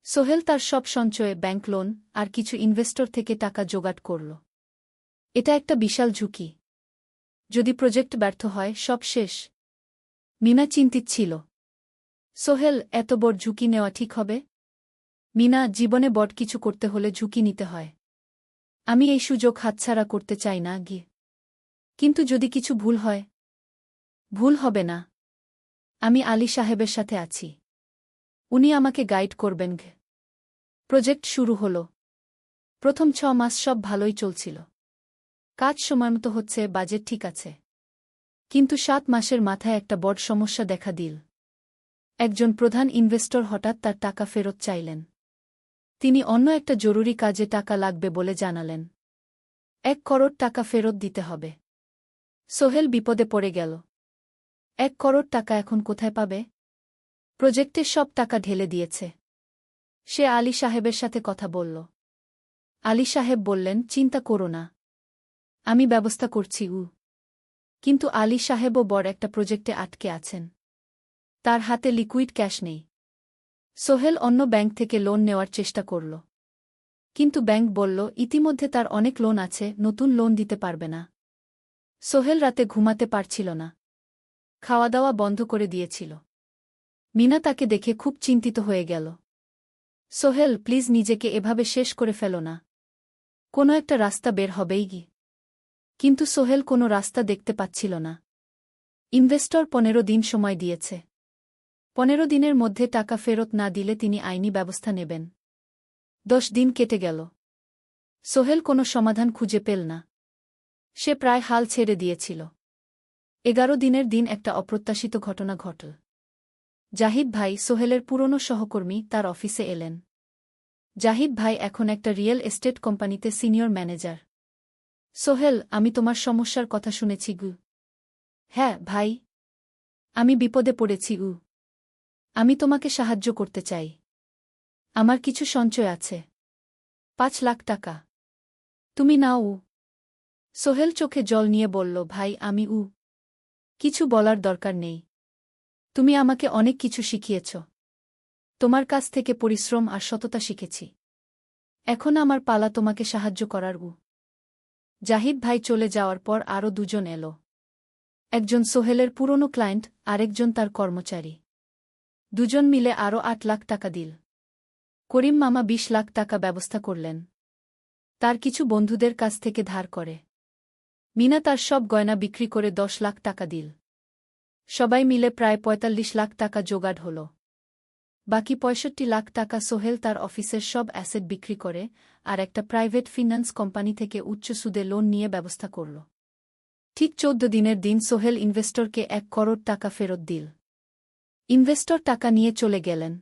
সোহেল তার সব সঞ্চয়ে, ব্যাংক লোন আর কিছু ইনভেস্টর থেকে টাকা জোগাড় করল। এটা একটা বিশাল ঝুঁকি। যদি প্রজেক্ট ব্যর্থ হয় সব শেষ। মিনা চিন্তিত ছিল। সোহেল, এত বড় ঝুঁকি নেওয়া ঠিক হবে? মিনা, জীবনে বড় কিছু করতে হলে ঝুঁকি নিতে হয়। আমি এই সুযোগ হাতছাড়া করতে চাই না গিয়ে। কিন্তু যদি কিছু ভুল হয়? ভুল হবে না। আমি আলী সাহেবের সাথে আছি। উনি আমাকে গাইড করবেন। প্রজেক্ট শুরু হল। প্রথম 6 মাস সব ভালোই চলছিল। কাজ সময়মতো হচ্ছে, বাজেট ঠিক আছে। কিন্তু 7 মাসের মাথায় একটা বড় সমস্যা দেখা দিল। একজন প্রধান ইনভেস্টর হঠাৎ তার টাকা ফেরত চাইলেন। তিনি অন্য একটা জরুরি কাজে টাকা লাগবে বলে জানালেন। 1 করোড় টাকা ফেরত দিতে হবে। সোহেল বিপদে পড়ে গেল। 1 করোড় টাকা এখন কোথায় পাবে? প্রজেক্টের সব টাকা ঢেলে দিয়েছে। সে আলী সাহেবের সাথে কথা বলল। আলী সাহেব বললেন, চিন্তা করো না, আমি ব্যবস্থা করছি। কিন্তু আলী সাহেবও বড় একটা প্রজেক্টে আটকে আছেন। তার হাতে লিকুইড ক্যাশ নেই। সোহেল অন্য ব্যাংক থেকে লোন নেওয়ার চেষ্টা করল। কিন্তু ব্যাংক বলল, ইতিমধ্যে তার অনেক লোন আছে, নতুন লোন দিতে পারবে না। সোহেল রাতে ঘুমাতে পারছিল না। খাওয়া দাওয়া বন্ধ করে দিয়েছিল। মিনা তাকে দেখে খুব চিন্তিত হয়ে গেল। সোহেল, প্লিজ নিজেকে এভাবে শেষ করে ফেলো না। কোনো একটা রাস্তা বের হবেই কি। কিন্তু সোহেল কোনো রাস্তা দেখতে পাচ্ছিল না। ইনভেস্টর 15 দিন সময় দিয়েছে। 15 দিনের মধ্যে টাকা ফেরত না দিলে তিনি আইনি ব্যবস্থা নেবেন। 10 দিন কেটে গেল। সোহেল কোনো সমাধান খুঁজে পেল না। সে প্রায় হাল ছেড়ে দিয়েছিল। 11 দিনের দিন একটা অপ্রত্যাশিত ঘটনা ঘটল। জাহিদ ভাই, সোহেলের পুরনো সহকর্মী, তার অফিসে এলেন। জাহিদ ভাই এখন একটা রিয়েল এস্টেট কোম্পানিতে সিনিয়র ম্যানেজার। সোহেল, আমি তোমার সমস্যার কথা শুনেছি গু। হ্যাঁ ভাই, আমি বিপদে পড়েছি গু। আমি তোমাকে সাহায্য করতে চাই। আমার কিছু সঞ্চয় আছে, 5 লাখ টাকা। তুমি নাও। সোহেল চোখে জল নিয়ে বলল, ভাই আমি কিছু বলার দরকার নেই। তুমি আমাকে অনেক কিছু শিখিয়েছ। তোমার কাছ থেকে পরিশ্রম আর সততা শিখেছি। এখন আমার পালা তোমাকে সাহায্য করার। জাহিদ ভাই চলে যাওয়ার পর আরও দুজন এলো। একজন সোহেলের পুরনো ক্লায়েন্ট, আরেকজন তার কর্মচারী। দুজন মিলে আরও 8 লাখ টাকা দিল। করিম মামা 20 লাখ টাকা ব্যবস্থা করলেন, তার কিছু বন্ধুদের কাছ থেকে ধার করে। মিনা তার সব গয়না বিক্রি করে 10 লাখ টাকা দিল। সবাই মিলে প্রায় 45 লাখ টাকা জোগাড় হল। বাকি 65 লাখ টাকা সোহেল তার অফিসের সব অ্যাসেট বিক্রি করে আর একটা প্রাইভেট ফিন্যান্স কোম্পানি থেকে উচ্চ সুদে লোন নিয়ে ব্যবস্থা করল। ঠিক 14 দিনের দিন সোহেল ইনভেস্টরকে 1 করোড় টাকা ফেরত দিল। ইনভেস্টর টাকা নিয়ে চলে গেলেন।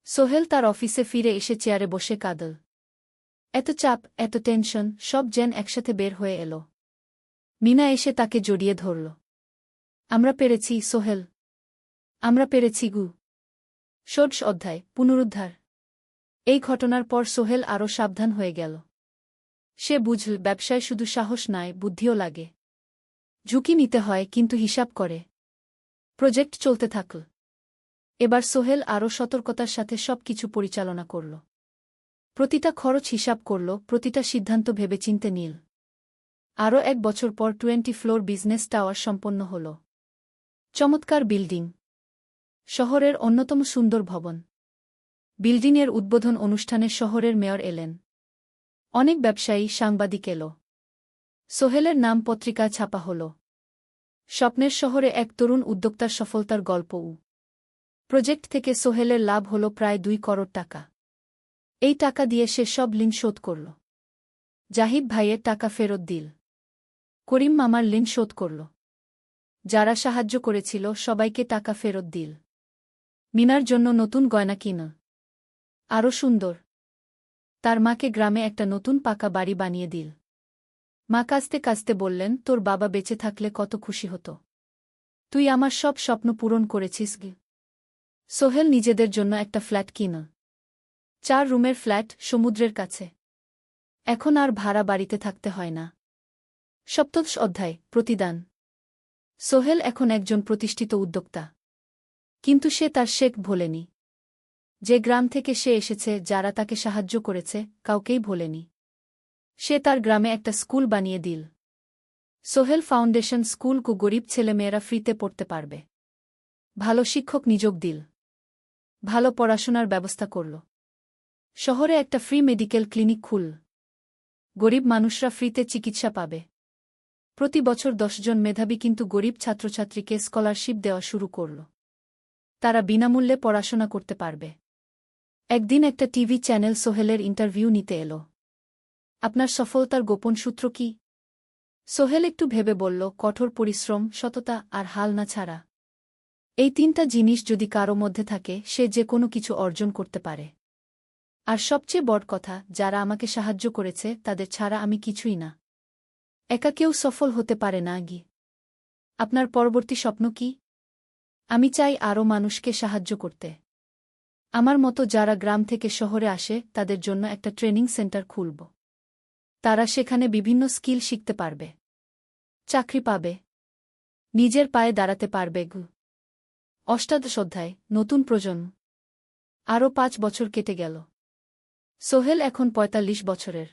সোহেল তার অফিসে ফিরে এসে চেয়ারে বসে কাঁদল। এত চাপ, এত টেনশন, সব যেন একসাথে বের হয়ে এলো। মিনা এসে তাকে জড়িয়ে ধরল। আমরা পেরেছি সোহেল, আমরা পেরেছি গু। ষোড়শ অধ্যায়, পুনরুদ্ধার। এই ঘটনার পর সোহেল আরও সাবধান হয়ে গেল। সে বুঝল, ব্যবসায় শুধু সাহস নয়, বুদ্ধিও লাগে। ঝুঁকি নিতে হয়, কিন্তু হিসাব করে। প্রজেক্ট চলতে থাকল। এবার সোহেল আরও সতর্কতার সাথে সবকিছু পরিচালনা করল। প্রতিটা খরচ হিসাব করল, প্রতিটা সিদ্ধান্ত ভেবেচিন্তে নিল। আরও 1 বছর পর 20 ফ্লোর বিজনেস টাওয়ার সম্পন্ন হল। চমৎকার বিল্ডিং, শহরের অন্যতম সুন্দর ভবন। বিল্ডিংয়ের উদ্বোধন অনুষ্ঠানে শহরের মেয়র এলেন। অনেক ব্যবসায়ী, সাংবাদিক এল। সোহেলের নাম পত্রিকায় ছাপা হল। স্বপ্নের শহরে এক তরুণ উদ্যোক্তার সফলতার গল্প। প্রজেক্ট থেকে সোহেলের লাভ হল প্রায় 2 করোড় টাকা। এই টাকা দিয়ে সে সব ঋণ শোধ করল। জাহিদ ভাইয়ের টাকা ফেরত দিল। করিম মামার ঋণ শোধ করল। যারা সাহায্য করেছিল সবাইকে টাকা ফেরত দিল। মিনার জন্য নতুন গয়না কিনল, আরও সুন্দর। তার মাকে গ্রামে একটা নতুন পাকা বাড়ি বানিয়ে দিল। মা কাঁদতে কাঁদতে বললেন, তোর বাবা বেঁচে থাকলে কত খুশি হতো। তুই আমার সব স্বপ্ন পূরণ করেছিস গে। সোহেল নিজেদের জন্য একটা ফ্ল্যাট কিনল। 4 রুমের ফ্ল্যাট, সমুদ্রের কাছে। এখন আর ভাড়া বাড়িতে থাকতে হয় না। সপ্তদশ অধ্যায়, প্রতিদান। সোহেল এখন একজন প্রতিষ্ঠিত উদ্যোক্তা। কিন্তু সে তার শেখ ভোলেনি। যে গ্রাম থেকে সে এসেছে, যারা তাকে সাহায্য করেছে, কাউকেই ভোলেনি। সে তার গ্রামে একটা স্কুল বানিয়ে দিল। সোহেল ফাউন্ডেশন স্কুল, গরিব ছেলেমেয়েরা ফ্রিতে পড়তে পারবে। ভালো শিক্ষক নিযোগ দিল। ভালো পড়াশোনার ব্যবস্থা করল। শহরে একটা ফ্রি মেডিকেল ক্লিনিক খুলল। গরিব মানুষরা ফ্রিতে চিকিৎসা পাবে। প্রতি বছর 10 জন মেধাবী কিন্তু গরিব ছাত্রছাত্রীকে স্কলারশিপ দেওয়া শুরু করল। তারা বিনামূল্যে পড়াশোনা করতে পারবে। একদিন একটা টিভি চ্যানেল সোহেলের ইন্টারভিউ নিতে এলো। আপনার সফলতার গোপন সূত্র কি? সোহেল একটু ভেবে বলল, কঠোর পরিশ্রম, সততা আর হাল না ছাড়া। এই 3টা জিনিস যদি কারো মধ্যে থাকে, সে যে কোনো কিছু অর্জন করতে পারে। আর সবচেয়ে বড় কথা, যারা আমাকে সাহায্য করেছে তাদের ছাড়া আমি কিছুই না। একা কেউ সফল হতে পারে না গি। আপনার পরবর্তী স্বপ্ন কি? আমি চাই আরও মানুষকে সাহায্য করতে। আমার মতো যারা গ্রাম থেকে শহরে আসে, তাদের জন্য একটা ট্রেনিং সেন্টার খুলব। তারা সেখানে বিভিন্ন স্কিল শিখতে পারবে, চাকরি পাবে, নিজের পায়ে দাঁড়াতে পারবে। অষ্টাদশ অধ্যায়, নতুন প্রজন্ম। আরও 5 বছর কেটে গেল। সোহেল এখন 45 বছরের।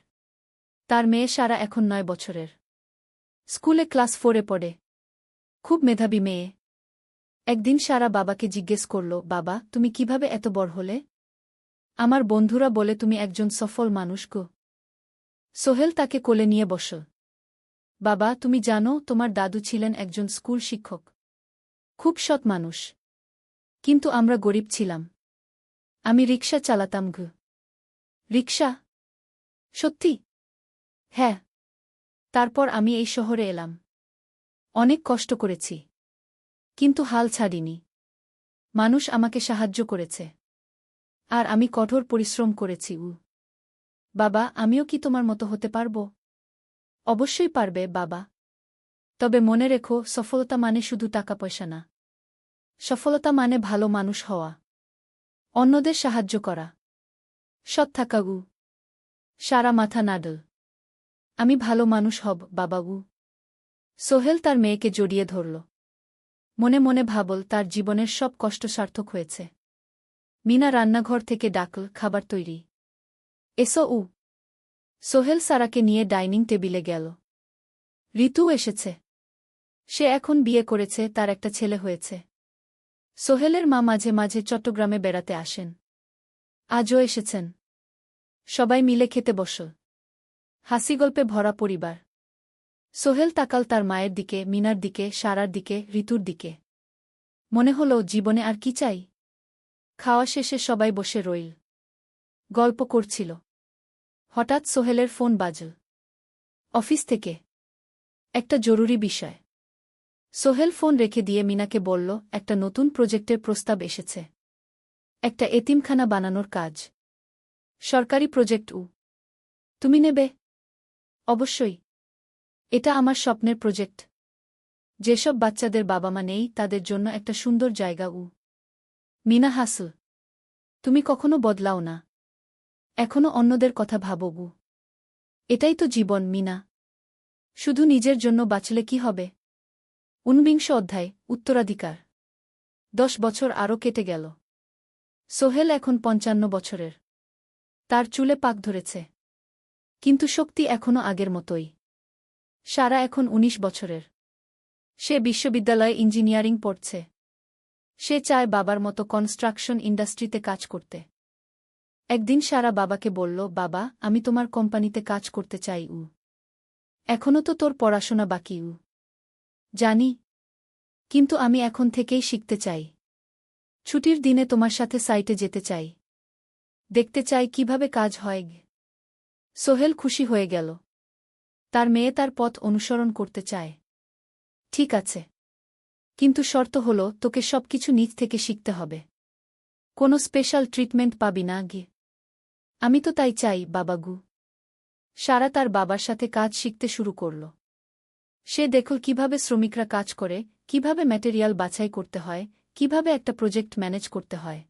তার মেয়ে সারা এখন 9 বছরের। স্কুলে ক্লাস 4-এ পড়ে। খুব মেধাবী মেয়ে। একদিন সারা বাবাকে জিজ্ঞেস করল, বাবা, তুমি কিভাবে এত বড় হলে? আমার বন্ধুরা বলে তুমি একজন সফল মানুষ গো। সোহেল তাকে কোলে নিয়ে বসল। বাবা, তুমি জানো, তোমার দাদু ছিলেন একজন স্কুল শিক্ষক। খুব সৎ মানুষ। কিন্তু আমরা গরিব ছিলাম। আমি রিকশা চালাতাম গো। রিকশা? সত্যি? হ্যাঁ। তারপর আমি এই শহরে এলাম। অনেক কষ্ট করেছি। কিন্তু হাল ছাড়িনি। মানুষ আমাকে সাহায্য করেছে। আর আমি কঠোর পরিশ্রম করেছি। বাবা, আমিও কি তোমার মতো হতে পারব? অবশ্যই পারবে, বাবা। তবে মনে রেখো, সফলতা মানে শুধু টাকা পয়সা না। সফলতা মানে ভালো মানুষ হওয়া। অন্যদের সাহায্য করা। সৎ থাকা। সারা মাথা নাডল। আমি ভালো মানুষ হব, বাবাগু। সোহেল তার মেয়েকে জড়িয়ে ধরল। মনে মনে ভাবল তার জীবনের সব কষ্ট সার্থক হয়েছে। মিনা রান্নাঘর থেকে ডাকল, খাবার তৈরি। এসো। সোহেল সারাকে নিয়ে ডাইনিং টেবিলে গেল। ঋতু এসেছে। সে এখন বিয়ে করেছে, তার একটা ছেলে হয়েছে। সোহেলের মা মাঝে মাঝে চট্টগ্রামে বেড়াতে আসেন। আজও এসেছেন। সবাই মিলে খেতে বসল। হাসিগল্পে ভরা পরিবার। সোহেল তাকাল তার মায়ের দিকে, মিনার দিকে, সারার দিকে, ঋতুর দিকে। মনে হল জীবনে আর কি চাই। খাওয়া শেষে সবাই বসে রইল। গল্প করছিল। হঠাৎ সোহেলের ফোন বাজল। অফিস থেকে। একটা জরুরি বিষয়। সোহেল ফোন রেখে দিয়ে মিনাকে বলল, একটা নতুন প্রজেক্টের প্রস্তাব এসেছে। একটা এতিমখানা বানানোর কাজ। সরকারি প্রজেক্ট। তুমি নেবে? অবশ্যই। এটা আমার স্বপ্নের প্রজেক্ট। যেসব বাচ্চাদের বাবা মা নেই তাদের জন্য একটা সুন্দর জায়গা। মিনা হাসল। তুমি কখনো বদলাও না। এখনো অন্যদের কথা ভাবো। এটাই তো জীবন, মিনা। শুধু নিজের জন্য বাঁচলে কি হবে? ঊনবিংশ অধ্যায়, উত্তরাধিকার। 10 বছর আরও কেটে গেল। সোহেল এখন 55 বছরের। তার চুলে পাক ধরেছে। কিন্তু শক্তি এখনও আগের মতোই। সারা এখন 19 বছরের। সে বিশ্ববিদ্যালয়ে ইঞ্জিনিয়ারিং পড়ছে। সে চায় বাবার মতো কনস্ট্রাকশন ইন্ডাস্ট্রিতে কাজ করতে। একদিন সারা বাবাকে বলল, বাবা, আমি তোমার কোম্পানিতে কাজ করতে চাই। এখনও তো তোর পড়াশোনা বাকি। জানি। কিন্তু আমি এখন থেকেই শিখতে চাই। ছুটির দিনে তোমার সাথে সাইটে যেতে চাই। দেখতে চাই কিভাবে কাজ হয়। সোহেল খুশি হয়ে গেল। তার মেয়ে তার পথ অনুসরণ করতে চায়। ঠিক আছে। কিন্তু শর্ত হল, তোকে সবকিছু নিজ থেকে শিখতে হবে। কোনো স্পেশাল ট্রিটমেন্ট পাবি না। আমি তো তাই চাই, বাবাগু। সারা তার বাবার সাথে কাজ শিখতে শুরু করল। সে দেখল কিভাবে শ্রমিকরা কাজ করে, কিভাবে ম্যাটেরিয়াল বাছাই করতে হয়, কিভাবে একটা প্রজেক্ট ম্যানেজ করতে হয়।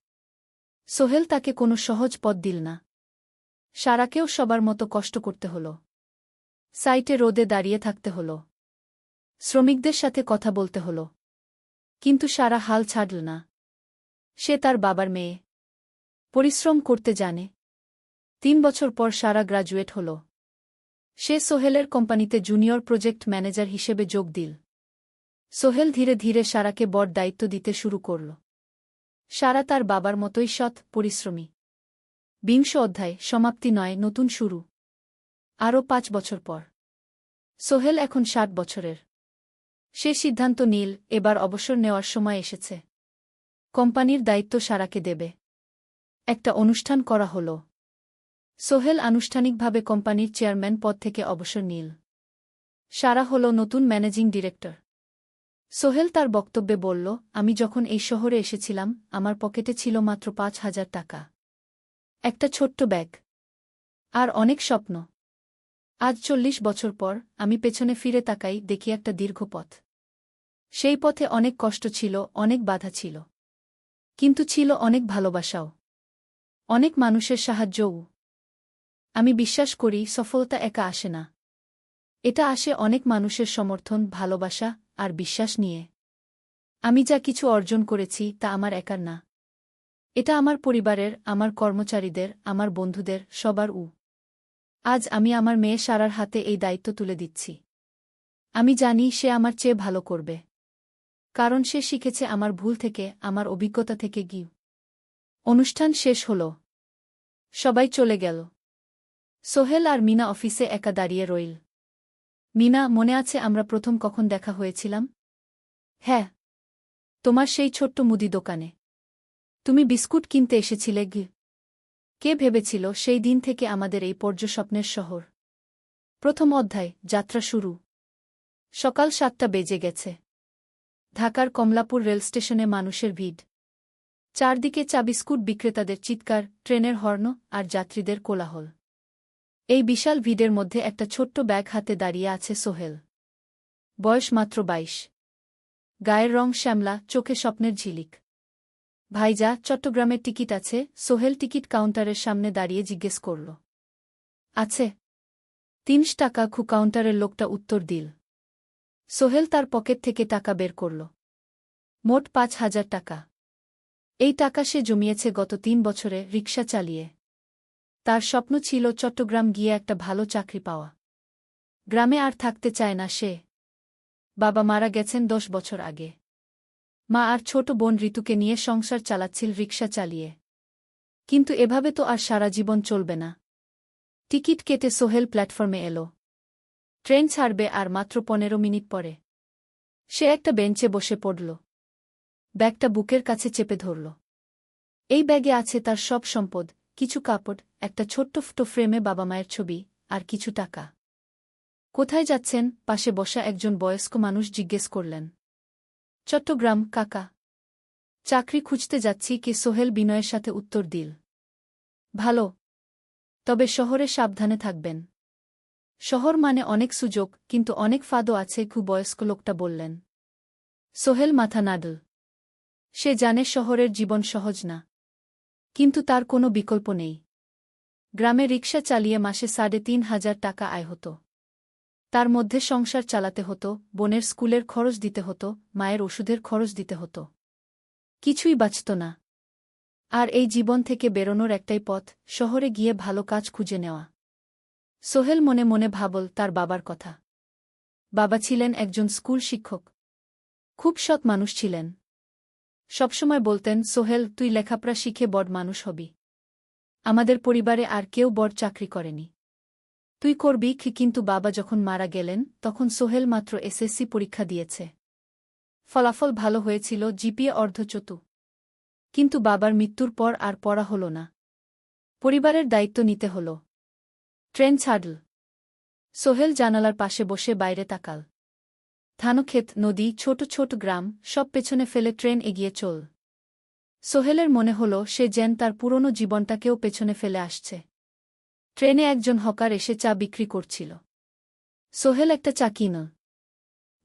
সোহেল তাকে কোনো সহজ পথ দিল না। সারাকেও সবার মতো কষ্ট করতে হল। সাইটে রোদে দাঁড়িয়ে থাকতে হল। শ্রমিকদের সাথে কথা বলতে হল। কিন্তু সারা হাল ছাড়ল না। সে তার বাবার মেয়ে। পরিশ্রম করতে জানে। 3 বছর পর সারা গ্রাজুয়েট হল। সে সোহেলের কোম্পানিতে জুনিয়র প্রজেক্ট ম্যানেজার হিসেবে যোগ দিল। সোহেল ধীরে ধীরে সারাকে বড় দায়িত্ব দিতে শুরু করল। সারা তার বাবার মতোই সৎ, পরিশ্রমী। 20 অধ্যায়, সমাপ্তি নয়, নতুন শুরু। আরও 5 বছর পর। সোহেল এখন 60 বছরের। সে সিদ্ধান্ত নিল, এবার অবসর নেওয়ার সময় এসেছে। কোম্পানির দায়িত্ব সারাকে দেবে। একটা অনুষ্ঠান করা হল। সোহেল আনুষ্ঠানিকভাবে কোম্পানির চেয়ারম্যান পদ থেকে অবসর নিল। সারা হল নতুন ম্যানেজিং ডিরেক্টর। সোহেল তার বক্তব্যে বলল, আমি যখন এই শহরে এসেছিলাম আমার পকেটে ছিল মাত্র 5,000 টাকা। একটা ছোট্ট ব্যাগ। আর অনেক স্বপ্ন। আজ 40 বছর পর আমি পেছনে ফিরে তাকাই, দেখি একটা দীর্ঘ পথ। সেই পথে অনেক কষ্ট ছিল, অনেক বাধা ছিল। কিন্তু ছিল অনেক ভালোবাসাও। অনেক মানুষের সাহায্যও। আমি বিশ্বাস করি, সফলতা একা আসে না। এটা আসে অনেক মানুষের সমর্থন, ভালোবাসা আর বিশ্বাস নিয়ে। আমি যা কিছু অর্জন করেছি তা আমার একার না। এটা আমার পরিবারের, আমার কর্মচারীদের, আমার বন্ধুদের, সবার। আজ আমি আমার মেয়ে সারার হাতে এই দায়িত্ব তুলে দিচ্ছি। আমি জানি সে আমার চেয়ে ভালো করবে। কারণ সে শিখেছে আমার ভুল থেকে, আমার অভিজ্ঞতা থেকে। অনুষ্ঠান শেষ হল। সবাই চলে গেল। সোহেল আর মিনা অফিসে একা দাঁড়িয়ে রইল। মিনা, মনে আছে আমরা প্রথম কখন দেখা হয়েছিলাম? হ্যাঁ। তোমার সেই ছোট্ট মুদি দোকানে। তুমি বিস্কুট কিনতে এসেছিলে। কে ভেবেছিল সেই দিন থেকে আমাদের এই পর্যস্বপ্নের শহর। প্রথম অধ্যায়, যাত্রা শুরু। সকাল ৭টা বেজে গেছে। ঢাকার কমলাপুর রেলস্টেশনে মানুষের ভিড়। চারদিকে চা বিস্কুট বিক্রেতাদের চিৎকার, ট্রেনের হর্ন আর যাত্রীদের কোলাহল। এই বিশাল ভিড়ের মধ্যে একটা ছোট্ট ব্যাগ হাতে দাঁড়িয়ে আছে সোহেল। বয়স মাত্র ২২। গায়ের রং শ্যামলা, চোখে স্বপ্নের ঝিলিক। ভাইজা, চট্টগ্রামের টিকিট আছে? সোহেল টিকিট কাউন্টারের সামনে দাঁড়িয়ে জিজ্ঞেস করল। আছে। ৩০ টাকা। কাউন্টারের লোকটা উত্তর দিল। সোহেল তার পকেট থেকে টাকা বের করল। মোট ৫,০০০ টাকা। এই টাকা সে জমিয়েছে গত ৩ বছরে রিকশা চালিয়ে। তার স্বপ্ন ছিল চট্টগ্রাম গিয়ে একটা ভালো চাকরি পাওয়া। গ্রামে আর থাকতে চায় না সে। বাবা মারা গেছেন ১০ বছর আগে। মা আর ছোট বোন ঋতুকে নিয়ে সংসার চালাচ্ছিল রিকশা চালিয়ে। কিন্তু এভাবে তো আর সারা জীবন চলবে না। টিকিট কেটে সোহেল প্ল্যাটফর্মে এল। ট্রেন ছাড়বে আর মাত্র ১৫ মিনিট পরে। সে একটা বেঞ্চে বসে পড়ল। ব্যাগটা বুকের কাছে চেপে ধরল। এই ব্যাগে আছে তার সব সম্পদ, কিছু কাপড়, একটা ছোট্ট ফটো ফ্রেমে বাবা মায়ের ছবি, আর কিছু টাকা। কোথায় যাচ্ছেন? পাশে বসা একজন বয়স্ক মানুষ জিজ্ঞেস করলেন। চট্টগ্রাম কাকা। চাকরি খুঁজতে যাচ্ছি কি? সোহেল বিনয়ের সাথে উত্তর দিল। ভালো। তবে শহরে সাবধানে থাকবেন। শহর মানে অনেক সুযোগ, কিন্তু অনেক ফাঁদও আছে। বয়স্ক লোকটা বললেন। সোহেল মাথা নাড়ল। সে জানে শহরের জীবন সহজ না। কিন্তু তার কোনো বিকল্প নেই। গ্রামে রিকশা চালিয়ে মাসে ৩,৫০০ টাকা আয় হতো। তার মধ্যে সংসার চালাতে হতো, বোনের স্কুলের খরচ দিতে হতো, মায়ের ওষুধের খরচ দিতে হতো। কিছুই বাঁচত না। আর এই জীবন থেকে বেরোনোর একটাই পথ, শহরে গিয়ে ভালো কাজ খুঁজে নেওয়া। সোহেল মনে মনে ভাবল তার বাবার কথা। বাবা ছিলেন একজন স্কুল শিক্ষক। খুব সৎ মানুষ ছিলেন। সবসময় বলতেন, সোহেল, তুই লেখাপড়া শিখে বড় মানুষ হবি। আমাদের পরিবারে আর কেউ বড় চাকরি করেনি। তুই করবি। কিন্তু বাবা যখন মারা গেলেন তখন সোহেল মাত্র এসএসসি পরীক্ষা দিয়েছে। ফলাফল ভালো হয়েছিল, জিপিএ অর্ধচতু। কিন্তু বাবার মৃত্যুর পর আর পড়া হল না। পরিবারের দায়িত্ব নিতে হল। ট্রেন ছাড়ল। সোহেল জানালার পাশে বসে বাইরে তাকাল। ধানক্ষেত, নদী, ছোট ছোট গ্রাম, সব পেছনে ফেলে ট্রেন এগিয়ে চল। সোহেলের মনে হল সে যেন তার পুরনো জীবনটাকেও পেছনে ফেলে আসছে। ট্রেনে একজন হকার এসে চা বিক্রি করছিল। সোহেল একটা চা কিনল।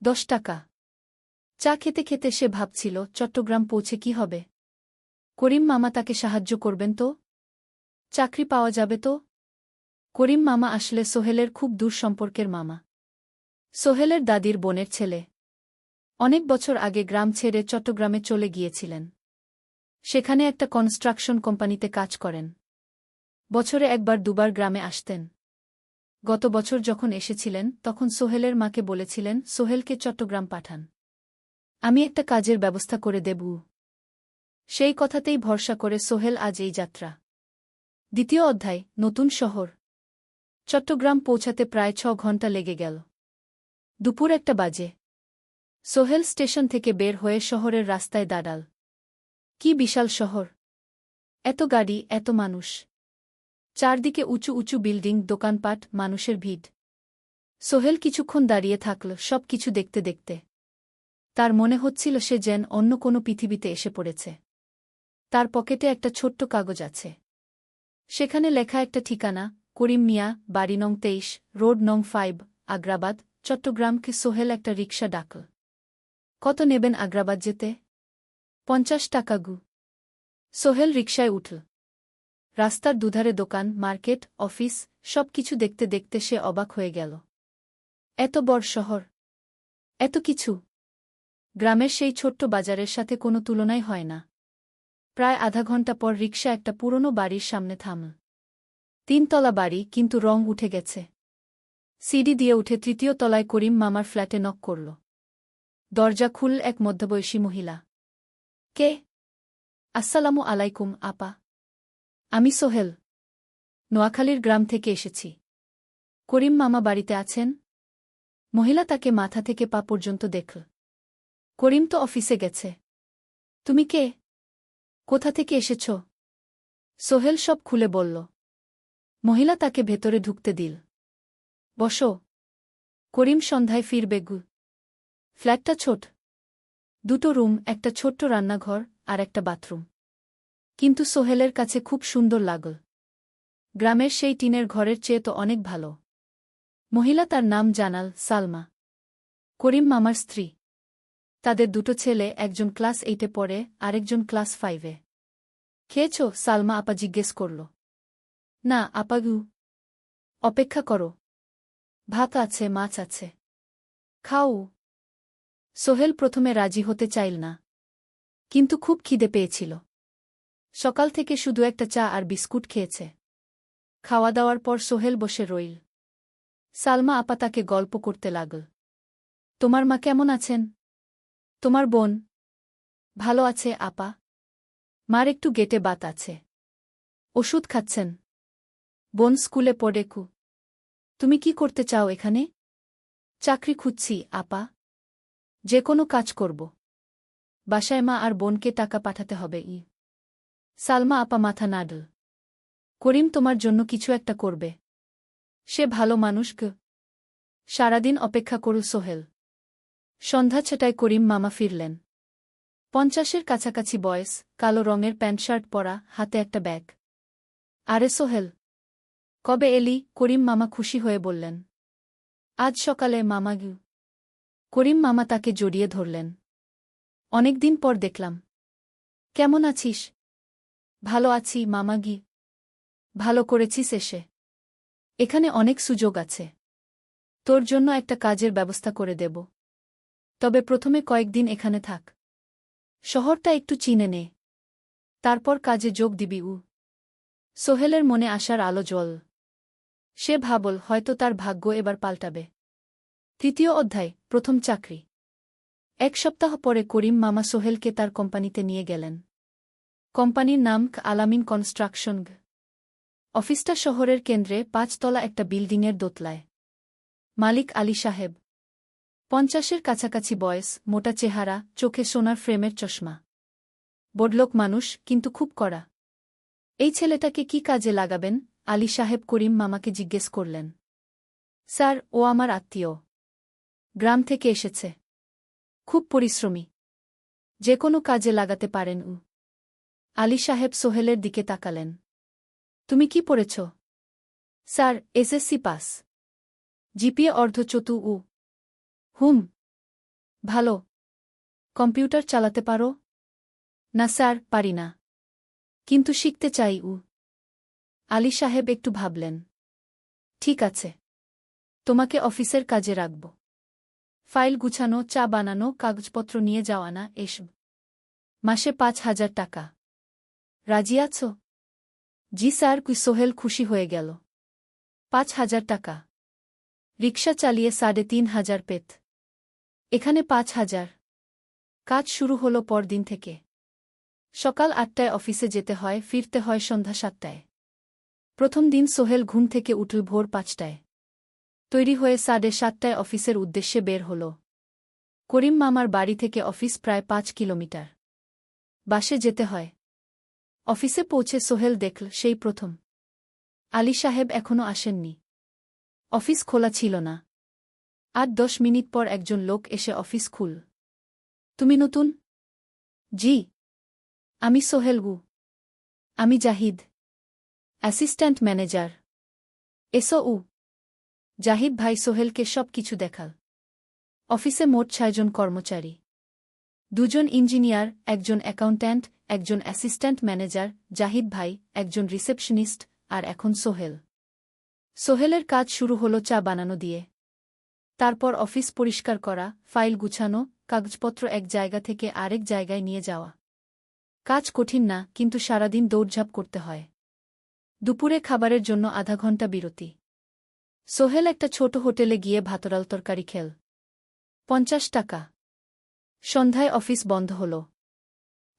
১০ টাকা। চা খেতে খেতে সে ভাবছিল, চট্টগ্রাম পৌঁছে কি হবে? করিম মামা তাকে সাহায্য করবেন তো? চাকরি পাওয়া যাবে তো? করিম মামা আসলে সোহেলের খুব দূর সম্পর্কের মামা। সোহেলের দাদির বোনের ছেলে। অনেক বছর আগে গ্রাম ছেড়ে চট্টগ্রামে চলে গিয়েছিলেন। সেখানে একটা কনস্ট্রাকশন কোম্পানিতে কাজ করেন। বছরে একবার দুবার গ্রামে আসতেন। গত বছর যখন এসেছিলেন তখন সোহেলের মাকে বলেছিলেন, সোহেলকে চট্টগ্রাম পাঠান। আমি একটা কাজের ব্যবস্থা করে দেব। সেই কথাতেই ভরসা করে সোহেল আজ এই যাত্রা। দ্বিতীয় অধ্যায়, নতুন শহর। চট্টগ্রাম পৌঁছাতে প্রায় ৬ ঘণ্টা লেগে গেল। দুপুর ১টা বাজে। সোহেল স্টেশন থেকে বের হয়ে শহরের রাস্তায় দাঁড়াল। কি বিশাল শহর! এত গাড়ি, এত মানুষ। চারদিকে উঁচু উঁচু বিল্ডিং, দোকানপাট, মানুষের ভিড়। সোহেল কিছুক্ষণ দাঁড়িয়ে থাকল সব কিছু দেখতে দেখতে। তার মনে হচ্ছিল সে যেন অন্য কোনো পৃথিবীতে এসে পড়েছে। তার পকেটে একটা ছোট্ট কাগজ আছে। সেখানে লেখা একটা ঠিকানা, করিম মিয়া, বাড়ি নং ২৩, রোড নং ৫, আগ্রাবাদ, চট্টগ্রামকে। সোহেল একটা রিকশা ডাকল। কত নেবেন আগ্রাবাদ যেতে? ৫০ টাকা। সোহেল রিকশায় উঠল। রাস্তার দুধারে দোকান, মার্কেট, অফিস, সব কিছু দেখতে দেখতে সে অবাক হয়ে গেল। এত বড় শহর, এত কিছু! গ্রামের সেই ছোট্ট বাজারের সাথে কোনো তুলনাই হয় না। প্রায় আধা ঘণ্টা পর রিকশা একটা পুরনো বাড়ির সামনে থামল। ৩ তলা বাড়ি, কিন্তু রং উঠে গেছে। সিঁড়ি দিয়ে উঠে ৩য় তলায় করিম মামার ফ্ল্যাটে নক করল। দরজা খুলল এক মধ্যবয়সী মহিলা। কে? আসসালামু আলাইকুম আপা। আমি সোহেল। নোয়াখালীর গ্রাম থেকে এসেছি। করিম মামা বাড়িতে আছেন? মহিলা তাকে মাথা থেকে পা পর্যন্ত দেখল। করিম তো অফিসে গেছে। তুমি কে? কোথা থেকে এসেছ? সোহেল সব খুলে বলল। মহিলা তাকে ভেতরে ঢুকতে দিল। বসো। করিম সন্ধ্যায় ফিরবে গু। ফ্ল্যাটটা ছোট। দুটো রুম, একটা ছোট্ট রান্নাঘর আর একটা বাথরুম। কিন্তু সোহেলের কাছে খুব সুন্দর লাগল। গ্রামের সেই টিনের ঘরের চেয়ে তো অনেক ভালো। মহিলা তার নাম জানাল সালমা। করিম মামার স্ত্রী। তাদের দুটো ছেলে, একজন ক্লাস 8-এ পড়ে, আরেকজন ক্লাস 5-এ। খেয়েছ? সালমা আপা জিজ্ঞেস করল। না আপাগু। অপেক্ষা করো। ভাত আছে, মাছ আছে। খাও। সোহেল প্রথমে রাজি হতে চাইল না, কিন্তু খুব খিদে পেয়েছিল। সকাল থেকে শুধু একটা চা আর বিস্কুট খেয়েছে। খাওয়া দাওয়ার পর সোহেল বসে রইল। সালমা আপা তাকে গল্প করতে লাগল। তোমার মা কেমন আছেন? তোমার বোন? ভালো আছে আপা। মার একটু গেটে বাত আছে। ওষুধ খাচ্ছেন। বোন স্কুলে পড়ে কু। তুমি কি করতে চাও এখানে? চাকরি খুঁজছি আপা। যে কোনো কাজ করব। বাসায় মা আর বোনকে টাকা পাঠাতে হবে। সালমা আপা মাথা নাড়ল। করিম তোমার জন্য কিছু একটা করবে। সে ভালো মানুষ গ। সারাদিন অপেক্ষা করু সোহেল। সন্ধ্যা 6টায় করিম মামা ফিরলেন। 50-এর কাছাকাছি বয়স, কালো রঙের প্যান্ট শার্ট পরা, হাতে একটা ব্যাগ। আরে সোহেল, কবে এলি? করিম মামা খুশি হয়ে বললেন। আজ সকালে মামা গু। করিম মামা তাকে জড়িয়ে ধরলেন। অনেকদিন পর দেখলাম। কেমন আছিস? ভালো আছি মামা গি। ভালো করেছিস এসে। এখানে অনেক সুযোগ আছে। তোর জন্য একটা কাজের ব্যবস্থা করে দেব। তবে প্রথমে কয়েকদিন এখানে থাক। শহরটা একটু চিনে নে। তারপর কাজে যোগ দিবি। সোহেলের মনে আসার আলো জ্বল। সে ভাবল হয়তো তার ভাগ্য এবার পাল্টাবে। 3য় অধ্যায়, প্রথম চাকরি। 1 সপ্তাহ পরে করিম মামা সোহেলকে তার কোম্পানিতে নিয়ে গেলেন। কোম্পানির নাম আলামিন কনস্ট্রাকশন। অফিসটা শহরের কেন্দ্রে, 5 তলা একটা বিল্ডিংয়ের দোতলায়। মালিক আলী সাহেব। 50-এর কাছাকাছি বয়স, মোটা চেহারা, চোখে সোনার ফ্রেমের চশমা। বড়লোক মানুষ, কিন্তু খুব কড়া। এই ছেলেটাকে কি কাজে লাগাবেন? আলী সাহেব করিম মামাকে জিজ্ঞেস করলেন। স্যার, ও আমার আত্মীয়। গ্রাম থেকে এসেছে। খুব পরিশ্রমী। যে কোনো কাজে লাগাতে পারেন। আলী সাহেব সোহেলের দিকে তাকালেন। তুমি কি পড়েছ? Sir, SSC pass. জিপিএ অর্ধচতু। হুম। ভালো। কম্পিউটার চালাতে পারো? না স্যার, পারি না। কিন্তু শিখতে চাই। আলী সাহেব একটু ভাবলেন। ঠিক আছে। তোমাকে অফিসের কাজে রাখব। ফাইল গুছানো, চা বানানো, কাগজপত্র নিয়ে যাওয়া, না এসব। মাসে 5,000 টাকা। রাজি আছো? জি স্যার। সোহেল খুশি হয়ে গেল। 5,000 টাকা। রিকশা চালিয়ে 3,500 পেত। এখানে 5,000। কাজ শুরু হলো পরদিন থেকে। সকাল 8টায় অফিসে যেতে হয়, ফিরতে হয় সন্ধ্যা 7টায়। প্রথম দিন সোহেল ঘুম থেকে উঠল ভোর 5টায়। তৈরি হয়ে 7:30টায় অফিসের উদ্দেশ্যে বের হল। করিম মামার বাড়ি থেকে অফিস প্রায় 5 কিলোমিটার। বাসে যেতে হয়। অফিসে পৌঁছে সোহেল দেখল সেই প্রথম আলী সাহেব এখনো আসেননি। অফিস খোলা ছিল না। 8-10 মিনিট পর একজন লোক এসে অফিস খুল। তুমি নতুন? জি। আমি সোহেল গু। আমি জাহিদ, অ্যাসিস্ট্যান্ট ম্যানেজার। এসো। জাহিদ ভাই সোহেলকে সব কিছু দেখাল। অফিসে মোট 6 জন কর্মচারী। 2 জন ইঞ্জিনিয়ার, একজন অ্যাকাউন্ট্যান্ট, একজন অ্যাসিস্ট্যান্ট ম্যানেজার, জাহিদ ভাই, একজন রিসেপশনিস্ট, আর এখন সোহেল। সোহেলের কাজ শুরু হলো চা বানানো দিয়ে। তারপর অফিস পরিষ্কার করা, ফাইল গুছানো, কাগজপত্র এক জায়গা থেকে আরেক জায়গায় নিয়ে যাওয়া। কাজ কঠিন না, কিন্তু সারাদিন দৌড়ঝাঁপ করতে হয়। দুপুরে খাবারের জন্য আধা ঘন্টা বিরতি। সোহেল একটা ছোট হোটেলে গিয়ে ভাতরাল তরকারি খেল। 50 টাকা। সন্ধ্যায় অফিস বন্ধ হল।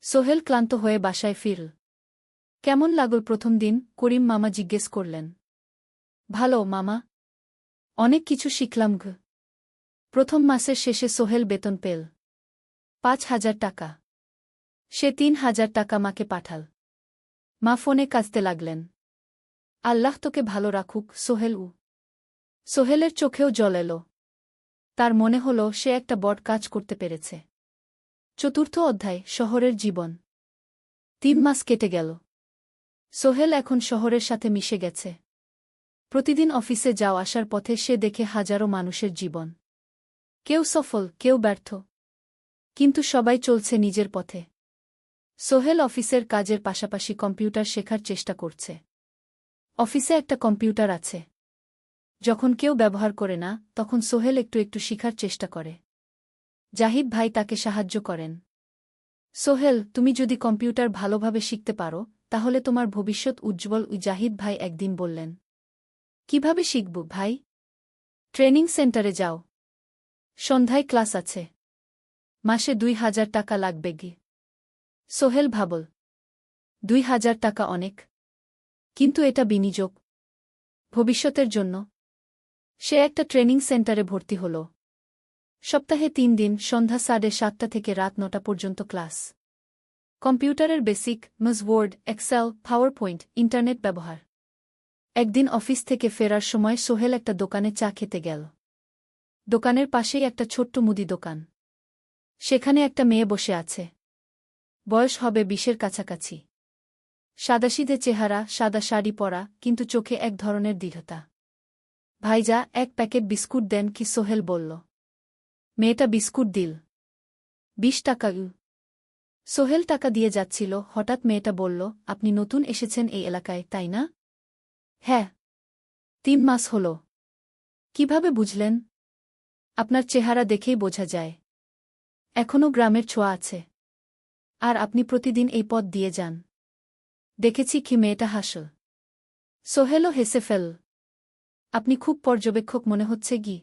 সোহেল ক্লান্ত হয়ে বাসায় ফিরল। কেমন লাগল প্রথম দিন? করিম মামা জিজ্ঞেস করলেন। ভালো মামা। অনেক কিছু শিখলাম। প্রথম মাসের শেষে সোহেল বেতন পেল 5,000 টাকা। সে 3,000 টাকা মাকে পাঠাল। মা ফোনে কাঁদতে লাগলেন। আল্লাহ তোকে ভালো রাখুক সোহেল। সোহেলের চোখেও জল এলো। তার মনে হল সে একটা বড় কাজ করতে পেরেছে। চতুর্থ অধ্যায়, শহরের জীবন। 3 মাস কেটে গেল। সোহেল এখন শহরের সাথে মিশে গেছে। প্রতিদিন অফিসে যাওয়া আসার পথে সে দেখে হাজারো মানুষের জীবন। কেউ সফল, কেউ ব্যর্থ, কিন্তু সবাই চলছে নিজের পথে। সোহেল অফিসের কাজের পাশাপাশি কম্পিউটার শেখার চেষ্টা করছে। অফিসে একটা কম্পিউটার আছে। যখন কেউ ব্যবহার করে না, তখন সোহেল একটু একটু শিখার চেষ্টা করে। জাহিদ ভাই তাকে সাহায্য করেন। সোহেল, তুমি যদি কম্পিউটার ভালোভাবে শিখতে পারো, তাহলে তোমার ভবিষ্যৎ উজ্জ্বল। জাহিদ ভাই একদিন বললেন। কিভাবে শিখব ভাই? ট্রেনিং সেন্টারে যাও। সন্ধ্যায় ক্লাস আছে। মাসে 2000 টাকা লাগবে গি। সোহেল ভাবল, 2000 টাকা অনেক, কিন্তু এটা বিনিয়োগ, ভবিষ্যতের জন্য। সে একটা ট্রেনিং সেন্টারে ভর্তি হল। সপ্তাহে 3 দিন, সন্ধ্যা 7:30 থেকে রাত 9টা পর্যন্ত ক্লাস। কম্পিউটারের basic, MS Word, Excel, PowerPoint, internet ব্যবহার। একদিন অফিস থেকে ফেরার সময় সোহেল একটা দোকানে চা খেতে গেল। দোকানের পাশেই একটা ছোট্ট মুদি দোকান। সেখানে একটা মেয়ে বসে আছে। বয়স হবে 20-এর কাছাকাছি। সাদাসিধে চেহারা, সাদা শাড়ি পরা, কিন্তু চোখে এক ধরনের দৃঢ়তা। ভাইজা, 1 প্যাকেট বিস্কুট দেন কি? সোহেল বলল। মেয়েটা বিস্কুট দিল। 20 টাকা। সোহেল টাকা দিয়ে যাচ্ছিল, হঠাৎ মেয়েটা বলল, আপনি নতুন এসেছেন এই এলাকায়, তাই না? হ্যাঁ। 3 মাস হল। কিভাবে বুঝলেন? আপনার চেহারা দেখেই বোঝা যায়। এখনও গ্রামের ছোঁয়া আছে। আর আপনি প্রতিদিন এই পথ দিয়ে যান। দেখেছি কি? মেয়েটা হাসল। সোহেলও হেসে ফেলল। আপনি খুব পর্যবেক্ষক মনে হচ্ছে গি।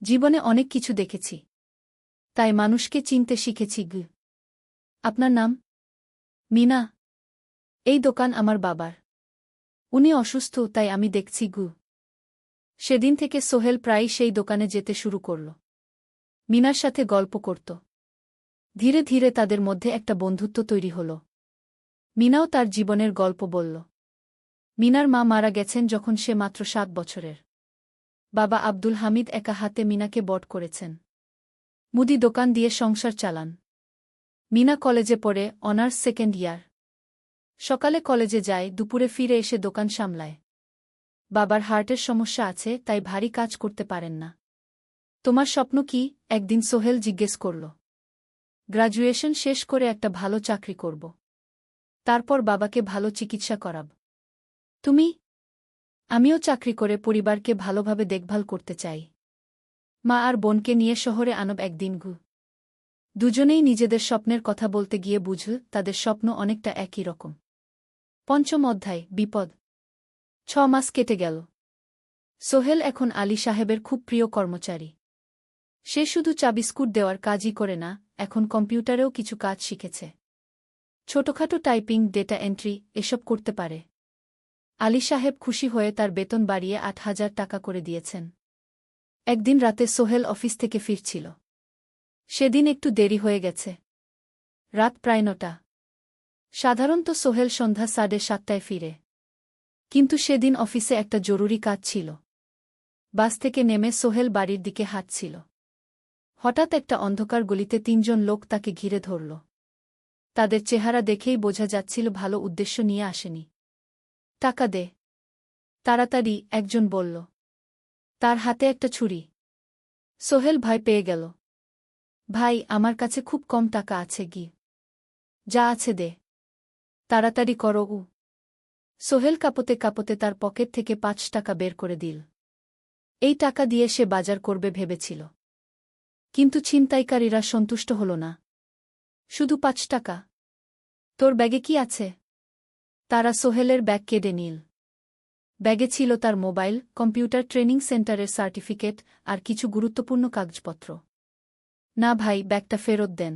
জীবনে অনেক কিছু দেখেছি, তাই মানুষকে চিনতে শিখেছি গি। আপনার নাম? মিনা। এই দোকান আমার বাবার। উনি অসুস্থ, তাই আমি দেখছি গু। সেদিন থেকে সোহেল প্রায়ই সেই দোকানে যেতে শুরু করল। মিনার সাথে গল্প করত। ধীরে ধীরে তাদের মধ্যে একটা বন্ধুত্ব তৈরি হল। মিনাও তার জীবনের গল্প বলল। মিনার মা মারা গেছেন যখন সে মাত্র 7 বছরের। বাবা আব্দুল হামিদ একা হাতে মিনাকে বড় করেছেন। মুদি দোকান দিয়ে সংসার চালান। মিনা কলেজে পড়ে, অনার্স 2nd ইয়ার। সকালে কলেজে যায়, দুপুরে ফিরে এসে দোকান সামলায়। বাবার হার্টের সমস্যা আছে, তাই ভারী কাজ করতে পারেন না। তোমার স্বপ্ন কি? একদিন সোহেল জিজ্ঞেস করল। গ্র্যাজুয়েশন শেষ করে একটা ভালো চাকরি করব। তারপর বাবাকে ভালো চিকিৎসা করাব। তুমি? আমিও চাকরি করে পরিবারকে ভালোভাবে দেখভাল করতে চাই। মা আর বোনকে নিয়ে শহরে আনব একদিন গু। দুজনেই নিজেদের স্বপ্নের কথা বলতে গিয়ে বুঝল তাদের স্বপ্ন অনেকটা একই রকম। 5ম অধ্যায়, বিপদ। 6 মাস কেটে গেল। সোহেল এখন আলী সাহেবের খুব প্রিয় কর্মচারী। সে শুধু চা বিস্কুট দেওয়ার কাজই করে না, এখন কম্পিউটারেও কিছু কাজ শিখেছে। ছোটখাটো টাইপিং, ডেটা এন্ট্রি, এসব করতে পারে। আলী সাহেব খুশি হয়ে তার বেতন বাড়িয়ে 8000 টাকা করে দিয়েছেন। একদিন রাতে সোহেল অফিস থেকে ফিরছিল। সেদিন একটু দেরি হয়ে গেছে। রাত প্রায় 9টা। সাধারণত সোহেল সন্ধ্যা 7:30টায় ফিরে। কিন্তু সেদিন অফিসে একটা জরুরি কাজ ছিল। বাস থেকে নেমে সোহেল বাড়ির দিকে হাঁটছিল। হঠাৎ একটা অন্ধকার গলিতে 3 জন লোক তাকে ঘিরে ধরল। তাদের চেহারা দেখেই বোঝা যাচ্ছিল ভালো উদ্দেশ্য নিয়ে আসেনি। টাকা দে তাড়াতাড়ি, একজন বলল। তার হাতে একটা ছুরি। সোহেল ভয় পেয়ে গেল। ভাই, আমার কাছে খুব কম টাকা আছে গি। যা আছে দে, তাড়াতাড়ি করো। সোহেল কাঁপতে কাঁপতে তার পকেট থেকে 5 টাকা বের করে দিল। এই টাকা দিয়ে সে বাজার করবে ভেবেছিল। কিন্তু ছিনতাইকারীরা সন্তুষ্ট হল না। শুধু 5 টাকা? তোর ব্যাগে কি আছে? তারা সোহেলের ব্যাগ কেড়ে নিল। ব্যাগে ছিল তার মোবাইল, কম্পিউটার ট্রেনিং সেন্টারের সার্টিফিকেট আর কিছু গুরুত্বপূর্ণ কাগজপত্র। না ভাই, ব্যাগটা ফেরত দেন।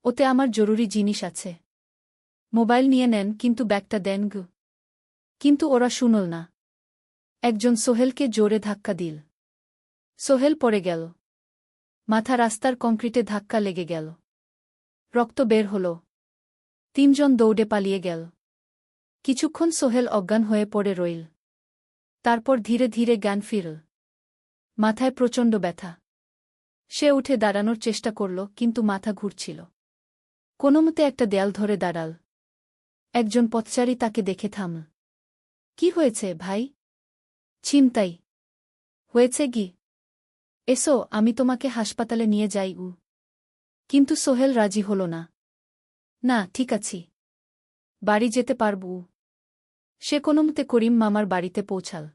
ওতে আমার জরুরি জিনিস আছে। মোবাইল নিয়ে নেন, কিন্তু ব্যাগটা দেন গু। কিন্তু ওরা শুনল না। একজন সোহেলকে জোরে ধাক্কা দিল। সোহেল পড়ে গেল। মাথা রাস্তার কংক্রিটে ধাক্কা লেগে গেল। রক্ত বের হল। 3 জন দৌড়ে পালিয়ে গেল। কিছুক্ষণ সোহেল অজ্ঞান হয়ে পড়ে রইল। তারপর ধীরে ধীরে জ্ঞান ফিরল। মাথায় প্রচণ্ড ব্যথা। সে উঠে দাঁড়ানোর চেষ্টা করল, কিন্তু মাথা ঘুরছিল। কোনোমতে একটা দেয়াল ধরে দাঁড়াল। একজন পথচারী তাকে দেখে থামল। কি হয়েছে ভাই? ছিনতাই হয়েছে কি? এসো, আমি তোমাকে হাসপাতালে নিয়ে যাই। কিন্তু সোহেল রাজি হল না। না, ঠিক আছি, বাড়ি যেতে পারব। সে কোনোমতে করিম মামার বাড়িতে পৌঁছাল।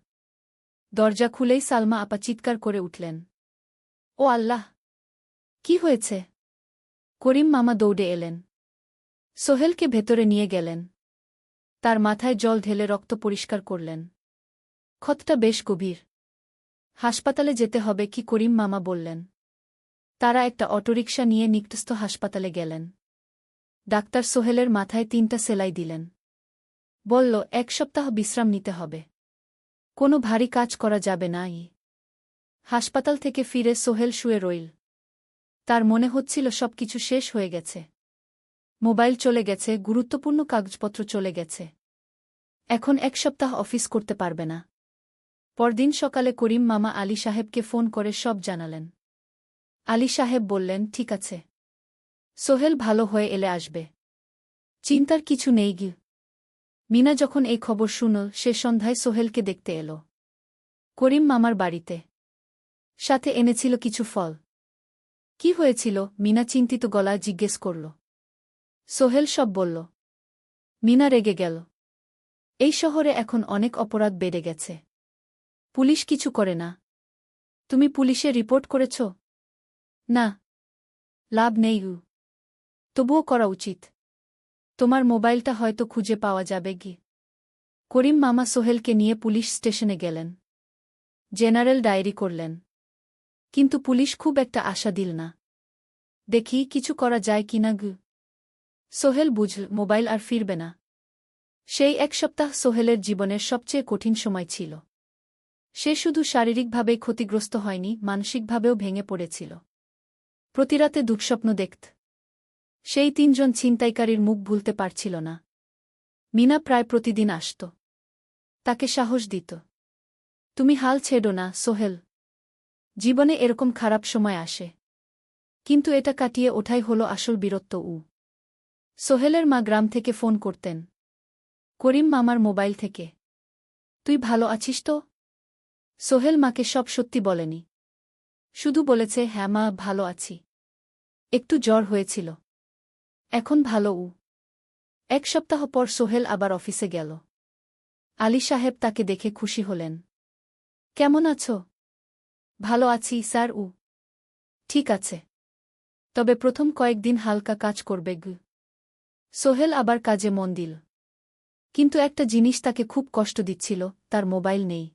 দরজা খুলেই সালমা আপা চিৎকার করে উঠলেন, ও আল্লাহ! কি হয়েছে? করিম মামা দৌড়ে এলেন। সোহেলকে ভেতরে নিয়ে গেলেন। তার মাথায় জল ঢেলে রক্ত পরিষ্কার করলেন। ক্ষতটা বেশ গভীর। হাসপাতালে যেতে হবে কি? করিম মামা বললেন। তারা একটা অটোরিকশা নিয়ে নিকটস্থ হাসপাতালে গেলেন। ডাক্তার সোহেলের মাথায় 3টা সেলাই দিলেন। বলল, 1 সপ্তাহ বিশ্রাম নিতে হবে। কোনো ভারী কাজ করা যাবে না। হাসপাতাল থেকে ফিরে সোহেল শুয়ে রইল। তার মনে হচ্ছিল সবকিছু শেষ হয়ে গেছে। মোবাইল চলে গেছে, গুরুত্বপূর্ণ কাগজপত্র চলে গেছে। এখন 1 সপ্তাহ অফিস করতে পারবে না। পরদিন সকালে করিম মামা আলী সাহেবকে ফোন করে সব জানালেন। আলী সাহেব বললেন, ঠিক আছে, সোহেল ভালো হয়ে এলে আসবে, চিন্তার কিছু নেই গি। মিনা যখন এই খবর শুনল, সে সন্ধ্যায় সোহেলকে দেখতে এল করিম মামার বাড়িতে। সাথে এনেছিল কিছু ফল। কি হয়েছিল? মিনা চিন্তিত গলায় জিজ্ঞেস করল। সোহেল সব বলল। মিনা রেগে গেল। এই শহরে এখন অনেক অপরাধ বেড়ে গেছে। পুলিশ কিছু করে না। তুমি পুলিশে রিপোর্ট করেছ? না, লাভ নেই। তবুও করা উচিত। তোমার মোবাইলটা হয়তো খুঁজে পাওয়া যাবে কি। করিম মামা সোহেলকে নিয়ে পুলিশ স্টেশনে গেলেন। জেনারেল ডায়েরি করলেন। কিন্তু পুলিশ খুব একটা আশা দিল না। দেখি কিছু করা যায় কিনা গু। সোহেল বুঝল মোবাইল আর ফিরবে না। সেই 1 সপ্তাহ সোহেলের জীবনের সবচেয়ে কঠিন সময় ছিল। সে শুধু শারীরিকভাবেই ক্ষতিগ্রস্ত হয়নি, মানসিকভাবেও ভেঙে পড়েছিল। প্রতিরাতে দুঃস্বপ্ন দেখত। সেই 3 জন ছিনতাইকারীর মুখ ভুলতে পারছিল না। মিনা প্রায় প্রতিদিন আসত। তাকে সাহস দিত। তুমি হাল ছেড়ো না সোহেল। জীবনে এরকম খারাপ সময় আসে, কিন্তু এটা কাটিয়ে ওঠাই হলো আসল বীরত্ব। সোহেলের মা গ্রাম থেকে ফোন করতেন, করিম মামার মোবাইল থেকে। তুই ভালো আছিস তো? সোহেল মাকে সব সত্যি বলেনি। শুধু বলেছে, হ্যাঁ মা, ভালো আছি। একটু জ্বর হয়েছিল, এখন ভালো। 1 সপ্তাহ পর সোহেল আবার অফিসে গেল। আলী সাহেব তাকে দেখে খুশি হলেন। কেমন আছো? ভালো আছি স্যার। ঠিক আছে, তবে প্রথম কয়েকদিন হালকা কাজ করবে গু। সোহেল আবার কাজে মন দিল। কিন্তু একটা জিনিস তাকে খুব কষ্ট দিচ্ছিল, তার মোবাইল নেই।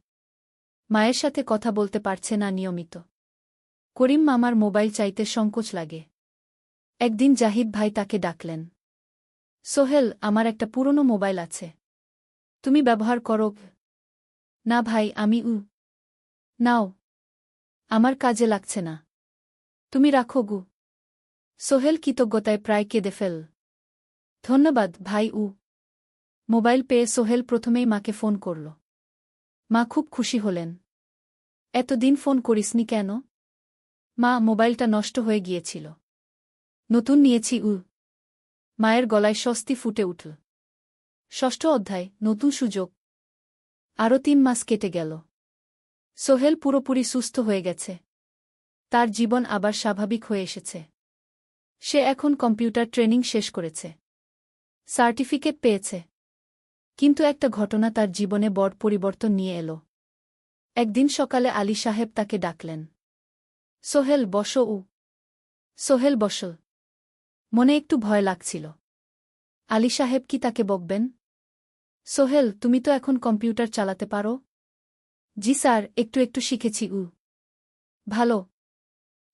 মায়ের সাথে কথা বলতে পারছে না নিয়মিত। করিম মামার মোবাইল চাইতে সংকোচ লাগে। একদিন জাহিদ ভাই তাকে ডাকলেন। সোহেল, আমার একটা পুরনো মোবাইল আছে, তুমি ব্যবহার করো? না ভাই, আমি নাও, আমার কাজে লাগছে না, তুমি রাখো গু। সোহেল কৃতজ্ঞতায় প্রায় কেঁদে ফেল। ধন্যবাদ ভাই। মোবাইল পেয়ে সোহেল প্রথমেই মাকে ফোন করল। মা খুব খুশি হলেন। এতদিন ফোন করিসনি কেন? মা, মোবাইলটা নষ্ট হয়ে গিয়েছিল, নতুন নিয়েছি। মায়ের গলায় স্বস্তি ফুটে উঠল। 6ষ্ঠ অধ্যায়, নতুন সুযোগ। আরও 3 মাস কেটে গেল। সোহেল পুরোপুরি সুস্থ হয়ে গেছে। তার জীবন আবার স্বাভাবিক হয়ে এসেছে। সে এখন কম্পিউটার ট্রেনিং শেষ করেছে, সার্টিফিকেট পেয়েছে। কিন্তু একটা ঘটনা তার জীবনে বড় পরিবর্তন নিয়ে এলো। একদিন সকালে আলী সাহেব তাকে ডাকলেন। সোহেল, বসো। সোহেল বসল। মনে একটু ভয় লাগছিল। আলী সাহেব কি তাকে বকবেন? সোহেল, তুমি তো এখন কম্পিউটার চালাতে পারো? জি স্যার, একটু একটু শিখেছি। ভালো,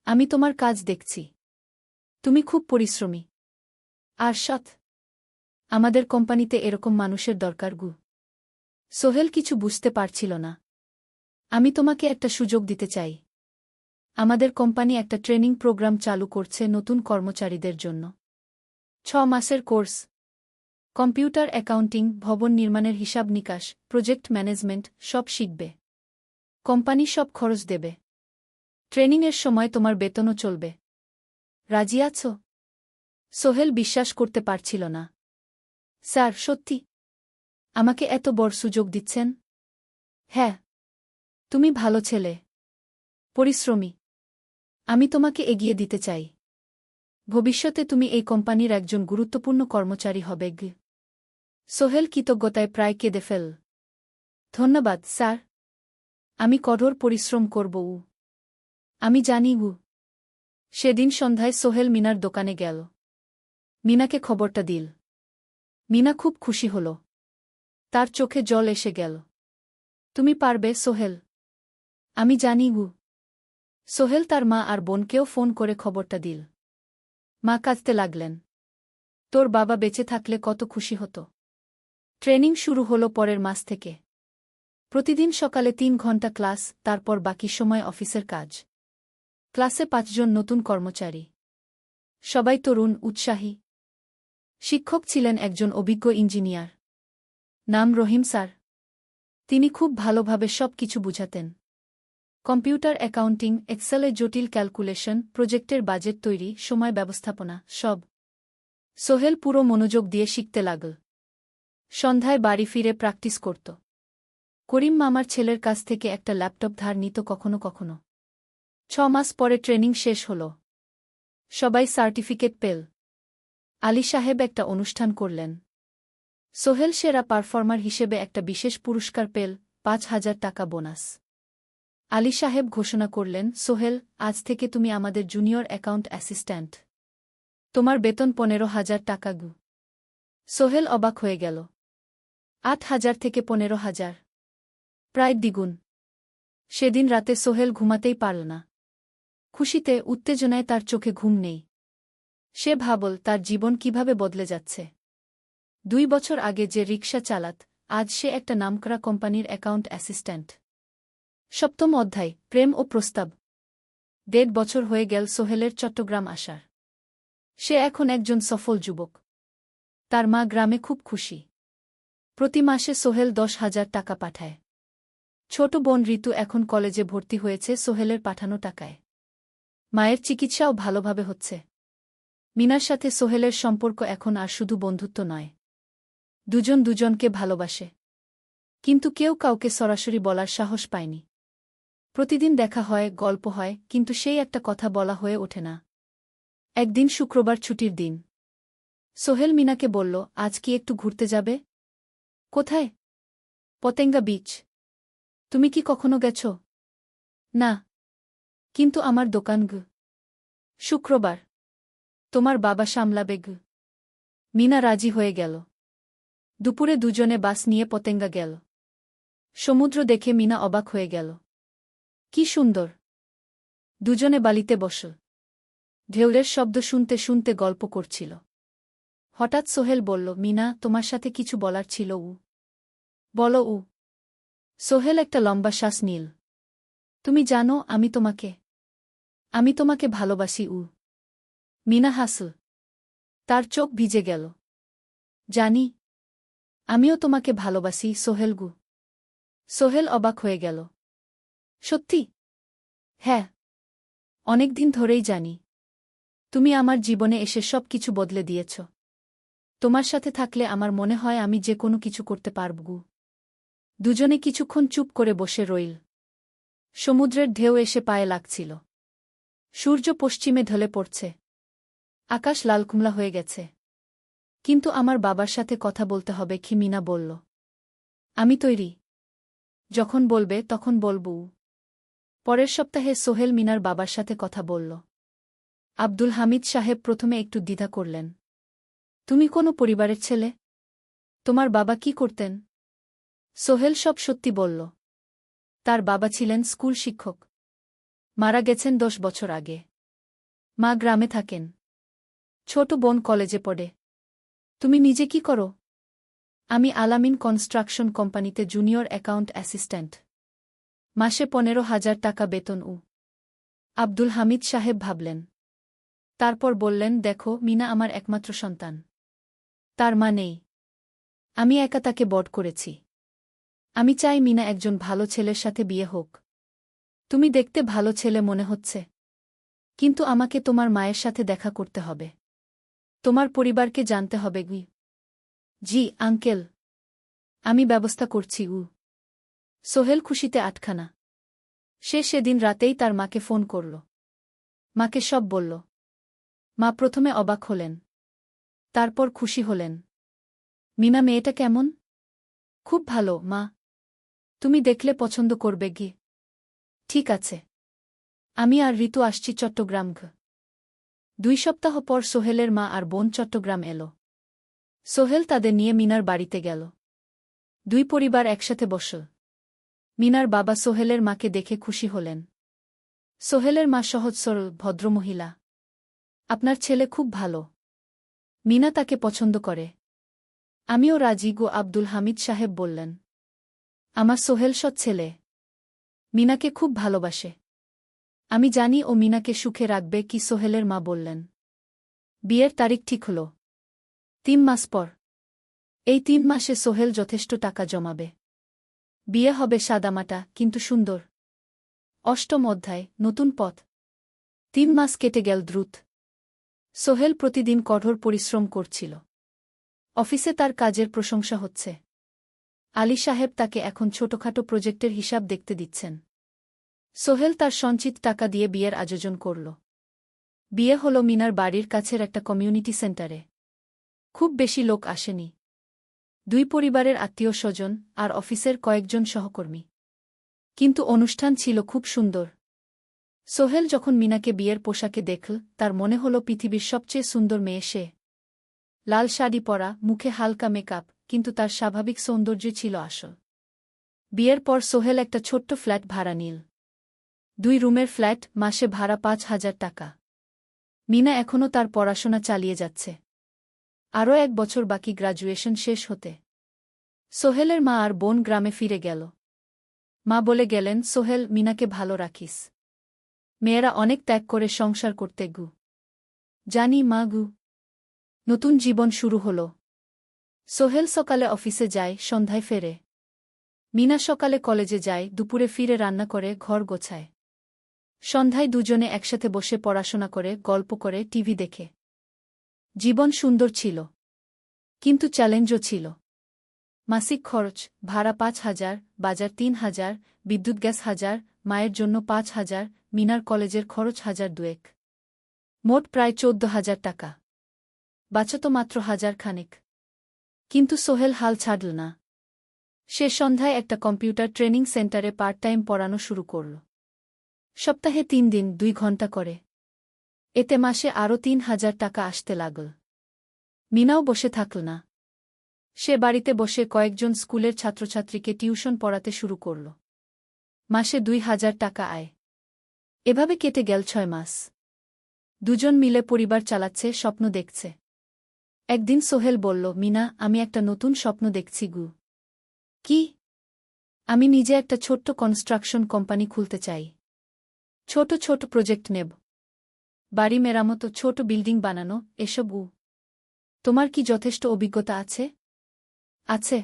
আমি তোমার কাজ দেখছি। তুমি খুব পরিশ্রমী আর সৎ। আমাদের কোম্পানিতে এরকম মানুষের দরকার গু। সোহেল কিছু বুঝতে পারছিল না। আমি তোমাকে একটা সুযোগ দিতে চাই। আমাদের কোম্পানি একটা ট্রেনিং প্রোগ্রাম চালু করছে নতুন কর্মচারীদের জন্য। 6 মাসের কোর্স। কম্পিউটার অ্যাকাউন্টিং, ভবন নির্মাণের হিসাব নিকাশ, প্রজেক্ট ম্যানেজমেন্ট সব শিখবে। কোম্পানি সব খরচ দেবে। ট্রেনিংয়ের সময় তোমার বেতনও চলবে। রাজি আছো? সোহেল বিশ্বাস করতে পারছিল না। স্যার, সত্যি? আমাকে এত বড় সুযোগ দিচ্ছেন? হ্যাঁ। তুমি ভালো ছেলে, পরিশ্রমী। আমি তোমাকে এগিয়ে দিতে চাই। ভবিষ্যতে তুমি এই কোম্পানির একজন গুরুত্বপূর্ণ কর্মচারী হবে। সোহেল কৃতজ্ঞতায় প্রায় কেঁদে ফেল। ধন্যবাদ স্যার। আমি কঠোর পরিশ্রম করব। আমি জানি। সেদিন সন্ধ্যায় সোহেল মিনার দোকানে গেল। মিনাকে খবরটা দিল। মিনা খুব খুশি হল। তার চোখে জল এসে গেল। তুমি পারবে সোহেল। আমি জানি। সোহেল তার মা আর বোনকেও ফোন করে খবরটা দিল। মা কাঁদতে লাগলেন। তোর বাবা বেঁচে থাকলে কত খুশি হতো। ট্রেনিং শুরু হলো পরের মাস থেকে। প্রতিদিন সকালে 3 ঘন্টা ক্লাস, তারপর বাকি সময় অফিসের কাজ। ক্লাসে 5 জন নতুন কর্মচারী। সবাই তরুণ, উৎসাহী। শিক্ষক ছিলেন একজন অভিজ্ঞ ইঞ্জিনিয়ার। নাম রহিম স্যার। তিনি খুব ভালোভাবে সব কিছু বুঝাতেন। কম্পিউটার অ্যাকাউন্টিং, এক্সেলে জটিল ক্যালকুলেশন, প্রজেক্টের বাজেট তৈরি, সময় ব্যবস্থাপনা সব। সোহেল পুরো মনোযোগ দিয়ে শিখতে লাগল। সন্ধ্যায় বাড়ি ফিরে প্র্যাকটিস করত। করিম মামার ছেলের কাছ থেকে একটা ল্যাপটপ ধার নিত কখনো কখনো। 6 মাস পরে ট্রেনিং শেষ হল। সবাই সার্টিফিকেট পেল। আলী সাহেব একটা অনুষ্ঠান করলেন। সোহেল সেরা পারফর্মার হিসেবে একটা বিশেষ পুরস্কার পেল, 5,000 টাকা বোনাস। আলী সাহেব ঘোষণা করলেন, সোহেল, আজ থেকে তুমি আমাদের জুনিয়র অ্যাকাউন্ট অ্যাসিস্ট্যান্ট। তোমার বেতন 15,000 টাকা। সোহেল অবাক হয়ে গেল। 8,000 থেকে 15,000, প্রায় দ্বিগুণ। সেদিন রাতে সোহেল ঘুমাতেই পারল না। খুশিতে, উত্তেজনায় তার চোখে ঘুম নেই। সে ভাবল তার জীবন কিভাবে বদলে যাচ্ছে। 2 বছর আগে যে রিকশা চালাত, আজ সে একটা নামকরা কোম্পানির অ্যাকাউন্ট অ্যাসিস্ট্যান্ট। 7ম অধ্যায়, প্রেম ও প্রস্তাব। 1.5 বছর হয়ে গেল সোহেলের চট্টগ্রাম আসার। সে এখন একজন সফল যুবক। তার মা গ্রামে খুব খুশি। প্রতি মাসে সোহেল 10,000 টাকা পাঠায়। ছোট বোন ঋতু এখন কলেজে ভর্তি হয়েছে সোহেলের পাঠানো টাকায়। মায়ের চিকিৎসাও ভালোভাবে হচ্ছে। মিনার সাথে সোহেলের সম্পর্ক এখন আর শুধু বন্ধুত্ব নয়। দুজন দুজনকে ভালোবাসে। কিন্তু কেউ কাউকে সরাসরি বলার সাহস পায়নি। প্রতিদিন দেখা হয়, গল্প হয়, কিন্তু সেই একটা কথা বলা হয়ে ওঠে না। একদিন শুক্রবার ছুটির দিন। সোহেল মিনাকে বলল, আজ কি একটু ঘুরতে যাবে? কোথায়? পতেঙ্গা বিচ। তুমি কি কখনো গেছ? না। কিন্তু আমার দোকান। শুক্রবার। তোমার বাবা সামলাবে। মিনা রাজি হয়ে গেল। দুপুরে দুজনে বাস নিয়ে পতেঙ্গা গেল। সমুদ্র দেখে মিনা অবাক হয়ে গেল। কি সুন্দর! দুজনে বালিতে বসল। ঢেউয়ের শব্দ শুনতে শুনতে গল্প করছিল। হঠাৎ সোহেল বলল, মিনা, তোমার সাথে কিছু বলার ছিল। বলো। সোহেল একটা লম্বা শ্বাস নিল। তুমি জানো, আমি তোমাকে ভালোবাসি। মিনা হাসল। তার চোখ ভিজে গেল। জানি। আমিও তোমাকে ভালোবাসি সোহেল। সোহেল অবাক হয়ে গেল। সত্যি? হ্যাঁ। অনেকদিন ধরেই জানি। তুমি আমার জীবনে এসে সব কিছু বদলে দিয়েছ। তোমার সাথে থাকলে আমার মনে হয় আমি যে কোনো কিছু করতে পারব। দুজনে কিছুক্ষণ চুপ করে বসে রইল। সমুদ্রের ঢেউ এসে পায়ে লাগছিল। সূর্য পশ্চিমে ঢলে পড়ছে। আকাশ লালকুমলা হয়ে গেছে। কিন্তু আমার বাবার সাথে কথা বলতে হবে, কি মিনা বলল। আমি তৈরি। যখন বলবে তখন বলব। পরের সপ্তাহে সোহেল মিনার বাবার সাথে কথা বলল। আব্দুল হামিদ সাহেব প্রথমে একটু দ্বিধা করলেন। তুমি কোনো পরিবারের ছেলে? তোমার বাবা কি করতেন? সোহেল সব সত্যি বলল। তার বাবা ছিলেন স্কুল শিক্ষক। মারা গেছেন 10 বছর আগে। মা গ্রামে থাকেন। ছোট বোন কলেজে পড়ে। তুমি নিজে কি করো? আমি আলামিন কনস্ট্রাকশন কোম্পানিতে জুনিয়র অ্যাকাউন্ট অ্যাসিস্ট্যান্ট। মাসে 15,000 টাকা বেতন। আব্দুল হামিদ সাহেব ভাবলেন। তারপর বললেন, দেখো মিনা আমার একমাত্র সন্তান। তার মা নেই। আমি একা তাকে বড় করেছি। আমি চাই মিনা একজন ভালো ছেলের সাথে বিয়ে হোক। তুমি দেখতে ভালো ছেলে মনে হচ্ছে, কিন্তু আমাকে তোমার মায়ের সাথে দেখা করতে হবে। তোমার পরিবারকে জানতে হবে। জি আঙ্কেল, আমি ব্যবস্থা করছি। সোহেল খুশিতে আটখানা। সে সেদিন রাতেই তার মাকে ফোন করল। মাকে সব বলল। মা প্রথমে অবাক হলেন, তারপর খুশি হলেন। মিনা মেয়েটা কেমন? খুব ভালো মা, তুমি দেখলে পছন্দ করবে। ঠিক আছে, আমি আর ঋতু আসছি চট্টগ্রাম। 2 সপ্তাহ পর সোহেলের মা আর বোন চট্টগ্রাম এলো। সোহেল তাদের নিয়ে মিনার বাড়িতে গেল। 2 পরিবার একসাথে বসল। মিনার বাবা সোহেলের মাকে দেখে খুশি হলেন। সোহেলের মা সহজ সরল ভদ্রমহিলা। আপনার ছেলে খুব ভালো, মিনা তাকে পছন্দ করে। আমিও রাজি। আব্দুল হামিদ সাহেব বললেন, আমার সোহেল সৎ ছেলে, মিনাকে খুব ভালোবাসে। আমি জানি ও মিনাকে সুখে রাখবে। কি সোহেলের মা বললেন। বিয়ের তারিখ ঠিক হল 3 মাস পর। এই 3 মাসে সোহেল যথেষ্ট টাকা জমাবে। বিয়ে হবে সাদামাটা কিন্তু সুন্দর। 8ম অধ্যায়, নতুন পথ। 3 মাস কেটে গেল দ্রুত। সোহেল প্রতিদিন কঠোর পরিশ্রম করছিল। অফিসে তার কাজের প্রশংসা হচ্ছে। আলী সাহেব তাকে এখন ছোটখাটো প্রজেক্টের হিসাব দেখতে দিচ্ছেন। সোহেল তার সঞ্চিত টাকা দিয়ে বিয়ের আয়োজন করল। বিয়ে হল মিনার বাড়ির কাছের একটা কমিউনিটি সেন্টারে। খুব বেশি লোক আসেনি। 2 পরিবারের আত্মীয় স্বজন আর অফিসের কয়েকজন সহকর্মী। কিন্তু অনুষ্ঠান ছিল খুব সুন্দর। সোহেল যখন মিনাকে বিয়ের পোশাকে দেখল, তার মনে হল পৃথিবীর সবচেয়ে সুন্দর মেয়ে সে। লাল শাড়ি পরা, মুখে হালকা মেকআপ, কিন্তু তার স্বাভাবিক সৌন্দর্য ছিল আসল। বিয়ের পর সোহেল একটা ছোট্ট ফ্ল্যাট ভাড়া নিল। 2 রুমের ফ্ল্যাট, মাসে ভাড়া 5,000 টাকা। মিনা এখনও তার পড়াশোনা চালিয়ে যাচ্ছে। আরও 1 বছর বাকি গ্র্যাজুয়েশন শেষ হতে। সোহেলের মা আর বোন গ্রামে ফিরে গেল। মা বলে গেলেন, সোহেল, মিনাকে ভালো রাখিস। মেয়েরা অনেক ত্যাগ করে সংসার করতে। জানি মা। নতুন জীবন শুরু হল। সোহেল সকালে অফিসে যায়, সন্ধ্যায় ফেরে। মিনা সকালে কলেজে যায়, দুপুরে ফিরে রান্না করে, ঘর গোছায়। সন্ধ্যায় দুজনে একসাথে বসে পড়াশোনা করে, গল্প করে, টিভি দেখে। জীবন সুন্দর ছিল, কিন্তু চ্যালেঞ্জও ছিল। মাসিক খরচ, ভাড়া 5,000, বাজার 3,000, বিদ্যুৎ গ্যাস 1,000, মায়ের জন্য 5,000, মিনার কলেজের খরচ 1,200। মোট প্রায় 14,000 টাকা। বাঁচত মাত্র 1,000 খানেক। কিন্তু সোহেল হাল ছাড়ল না। সে সন্ধ্যায় একটা কম্পিউটার ট্রেনিং সেন্টারে পার্ট টাইম পড়ানো শুরু করল। সপ্তাহে 3 দিন 2 ঘন্টা করে। এতে মাসে আরও 3,000 টাকা আসতে লাগল। মিনাও বসে থাকল না। সে বাড়িতে বসে কয়েকজন স্কুলের ছাত্রছাত্রীকে টিউশন পড়াতে শুরু করল। মাসে 2,000 টাকা আয়। এভাবে কেটে গেল 6 মাস। দুজন মিলে পরিবার চালাচ্ছে, স্বপ্ন দেখছে। একদিন সোহেল বলল, মিনা, আমি একটা নতুন স্বপ্ন দেখছি। কি? আমি নিজে একটা ছোট্ট কনস্ট্রাকশন কোম্পানি খুলতে চাই। ছোট ছোট প্রজেক্ট নেব। বাড়ি মেরামত, ছোট বিল্ডিং বানানো, এসব। তোমার কি যথেষ্ট অভিজ্ঞতা আছে? আছে।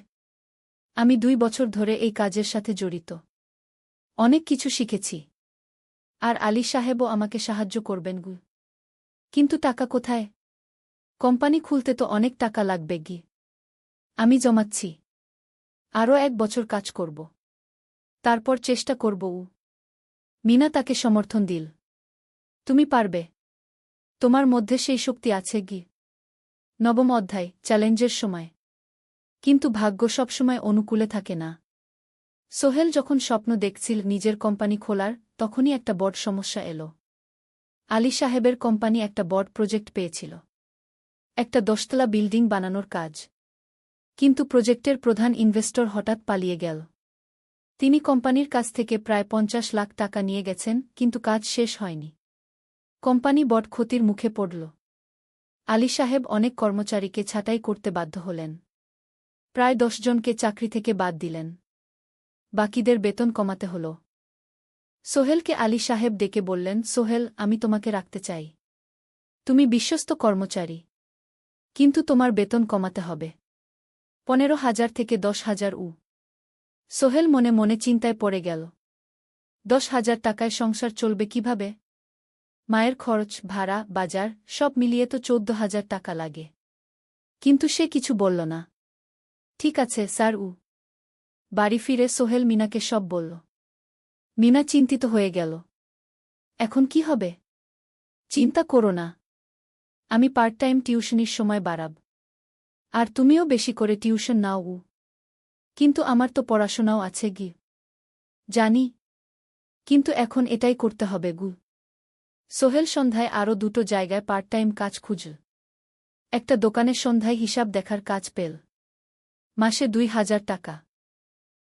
আমি 2 বছর ধরে এই কাজের সাথে জড়িত। অনেক কিছু শিখেছি। আর আলী সাহেবও আমাকে সাহায্য করবেন। কিন্তু টাকা কোথায়? কোম্পানি খুলতে তো অনেক টাকা লাগবে। আমি জমাচ্ছি। আরও 1 বছর কাজ করব। তারপর চেষ্টা করব। মিনা তাকে সমর্থন দিল। তুমি পারবে। তোমার মধ্যে সেই শক্তি আছে। 9ম অধ্যায়, চ্যালেঞ্জের সময়। কিন্তু ভাগ্য সবসময় অনুকূলে থাকে না। সোহেল যখন স্বপ্ন দেখছিল নিজের কোম্পানি খোলার, তখনই একটা বড় সমস্যা এলো। আলী সাহেবের কোম্পানি একটা বড় প্রজেক্ট পেয়েছিল। একটা 10তলা বিল্ডিং বানানোর কাজ। কিন্তু প্রজেক্টের প্রধান ইনভেস্টর হঠাৎ পালিয়ে গেল। তিনি কোম্পানির কাছ থেকে প্রায় 50 লাখ টাকা নিয়ে গেছেন, কিন্তু কাজ শেষ হয়নি। কোম্পানি বড় ক্ষতির মুখে পড়ল। আলী সাহেব অনেক কর্মচারীকে ছাঁটাই করতে বাধ্য হলেন। প্রায় 10 জনকে চাকরি থেকে বাদ দিলেন। বাকিদের বেতন কমাতে হল। সোহেলকে আলী সাহেব ডেকে বললেন, সোহেল, আমি তোমাকে রাখতে চাই। তুমি বিশ্বস্ত কর্মচারী। কিন্তু তোমার বেতন কমাতে হবে। 15,000 থেকে 10,000 সোহেল মনে মনে চিন্তায় পড়ে গেল। 10,000 টাকায় সংসার চলবে কিভাবে? মায়ের খরচ, ভাড়া, বাজার সব মিলিয়ে তো 14,000 টাকা লাগে। কিন্তু সে কিছু বলল না। ঠিক আছে স্যার। বাড়ি ফিরে সোহেল মিনাকে সব বলল। মিনা চিন্তিত হয়ে গেল। এখন কি হবে? চিন্তা করো না, আমি পার্ট টাইম টিউশনির সময় বাড়াব। আর তুমিও বেশি করে টিউশন নাও। কিন্তু আমার তো পড়াশোনাও আছে গি। জানি, কিন্তু এখন এটাই করতে হবে গু। সোহেল সন্ধ্যায় আরও 2টো জায়গায় পার্ট টাইম কাজ খুঁজল। একটা দোকানের সন্ধ্যায় হিসাব দেখার কাজ পেল, মাসে 2,000 টাকা।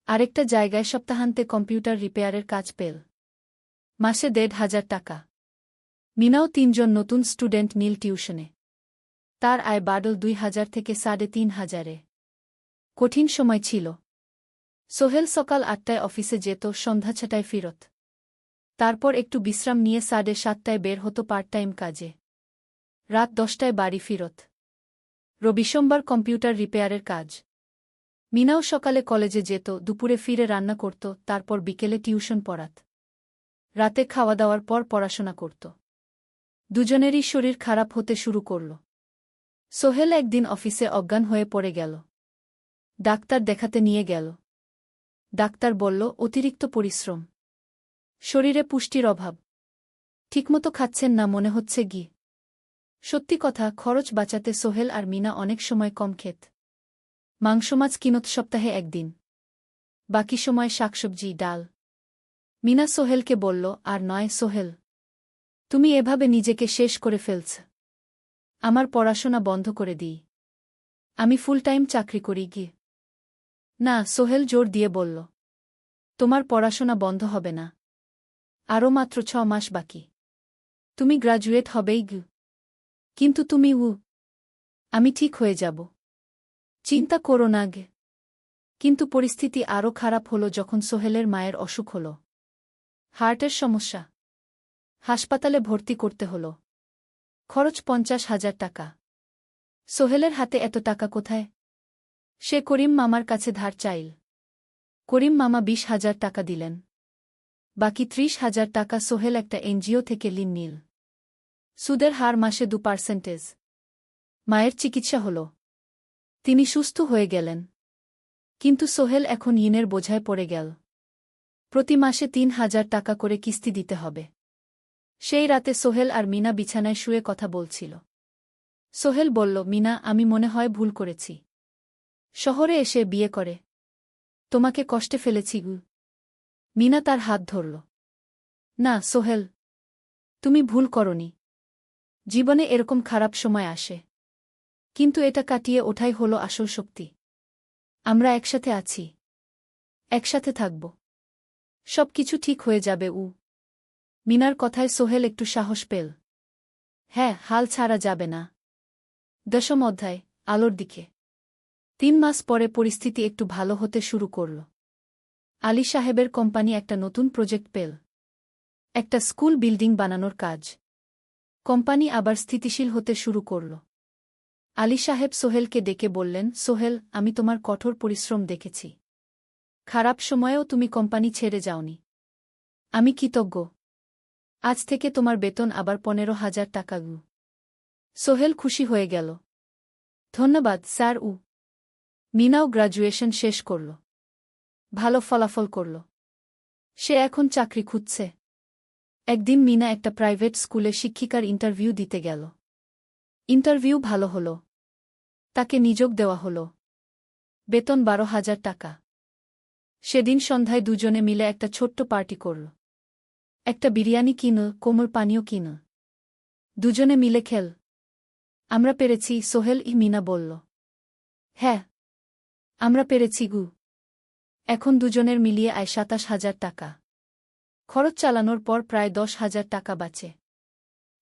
আরেকটা জায়গায় সপ্তাহান্তে কম্পিউটার রিপেয়ারের কাজ পেল, মাসে 1,500 টাকা। মিনাও 3 জন নতুন স্টুডেন্ট নীল টিউশনে। তার আয় বাড়ল 2,000 থেকে 3,500-এ। কঠিন সময় ছিল। সোহেল সকাল 8টায় অফিসে যেত, সন্ধ্যা 6টায় ফিরত। তারপর একটু বিশ্রাম নিয়ে 7:30টায় বের হতো পার্ট টাইম কাজে। রাত 10টায় বাড়ি ফিরত। রবি সোমবার কম্পিউটার রিপেয়ারের কাজ। মিনাও সকালে কলেজে যেত, দুপুরে ফিরে রান্না করত, তারপর বিকেলে টিউশন পড়াত। রাতে খাওয়া দাওয়ার পর পড়াশোনা করত। দুজনেরই শরীর খারাপ হতে শুরু করল। সোহেল একদিন অফিসে অজ্ঞান হয়ে পড়ে গেল। ডাক্তার দেখাতে নিয়ে গেল। ডাক্তার বলল অতিরিক্ত পরিশ্রম, শরীরে পুষ্টির অভাব, ঠিকমতো খাচ্ছেন না মনে হচ্ছে গি। সত্যি কথা, খরচ বাঁচাতে সোহেল আর মিনা অনেক সময় কম খেত। মাংস মাছ কিনত সপ্তাহে একদিন, বাকি সময় শাকসবজি, ডাল। মিনা সোহেলকে বলল, আর নয় সোহেল, তুমি এভাবে নিজেকে শেষ করে ফেলছ। আমার পড়াশোনা বন্ধ করে দিই, আমি ফুল টাইম চাকরি করি গি। না, সোহেল জোর দিয়ে বলল, তোমার পড়াশোনা বন্ধ হবে না। আরও মাত্র 6 মাস বাকি, তুমি গ্রাজুয়েট হবেই গি। কিন্তু তুমি আমি ঠিক হয়ে যাব, চিন্তা করো না গে। কিন্তু পরিস্থিতি আরও খারাপ হলো যখন সোহেলের মায়ের অসুখ হল। হার্টের সমস্যা, হাসপাতালে ভর্তি করতে হল। খরচ 50,000 টাকা। সোহেলের হাতে এত টাকা কোথায়? সে করিম মামার কাছে ধার চাইল। করিম মামা 20,000 টাকা দিলেন। বাকি 30,000 টাকা সোহেল একটা এনজিও থেকে ঋণ নিল। সুদের হার মাসে 2%। মায়ের চিকিৎসা হল, তিনি সুস্থ হয়ে গেলেন। কিন্তু সোহেল এখন ঋণের বোঝায় পড়ে গেল। প্রতি মাসে 3,000 টাকা করে কিস্তি দিতে হবে। সেই রাতে সোহেল আর মিনা বিছানায় শুয়ে কথা বলছিল। সোহেল বলল, মিনা, আমি মনে হয় ভুল করেছি। শহরে এসে বিয়ে করে তোমাকে কষ্টে ফেলেছি গু। মিনা তার হাত ধরল। না সোহেল, তুমি ভুল করনি। জীবনে এরকম খারাপ সময় আসে, কিন্তু এটা কাটিয়ে ওঠাই হলো আসল শক্তি। আমরা একসাথে আছি, একসাথে থাকব, সব কিছু ঠিক হয়ে যাবে। মিনার কথায় সোহেল একটু সাহস পেল। হ্যাঁ, হাল ছাড়া যাবে না। 10ম অধ্যায়, আলোর দিকে। 3 মাস পরে পরিস্থিতি একটু ভালো হতে শুরু করল। আলী সাহেবের কোম্পানি একটা নতুন প্রজেক্ট পেল, একটা স্কুল বিল্ডিং বানানোর কাজ। কোম্পানি আবার স্থিতিশীল হতে শুরু করল। আলী সাহেব সোহেলকে ডেকে বললেন, সোহেল, আমি তোমার কঠোর পরিশ্রম দেখেছি। খারাপ সময়েও তুমি কোম্পানি ছেড়ে যাওনি। আমি কৃতজ্ঞ। আজ থেকে তোমার বেতন আবার 15,000 টাকা গু। সোহেল খুশি হয়ে গেল। ধন্যবাদ স্যার। মিনাও গ্রাজুয়েশন শেষ করল, ভালো ফলাফল করল। সে এখন চাকরি খুঁজছে। একদিন মিনা একটা প্রাইভেট স্কুলে শিক্ষিকার ইন্টারভিউ দিতে গেল। ইন্টারভিউ ভালো হল, তাকে নিযোগ দেওয়া হল। বেতন 12,000 টাকা। সেদিন সন্ধ্যায় দুজনে মিলে একটা ছোট্ট পার্টি করল। একটা বিরিয়ানি কিনল, কোমল পানীয় কিনল। দুজনে মিলে খেল। আমরা পেরেছি সোহেল, মিনা বলল। হ্যাঁ, আমরা পেরেছি গু। এখন দুজনের মিলিয়ে আয় 27,000 টাকা। খরচ চালানোর পর প্রায় 10,000 টাকা বাঁচে।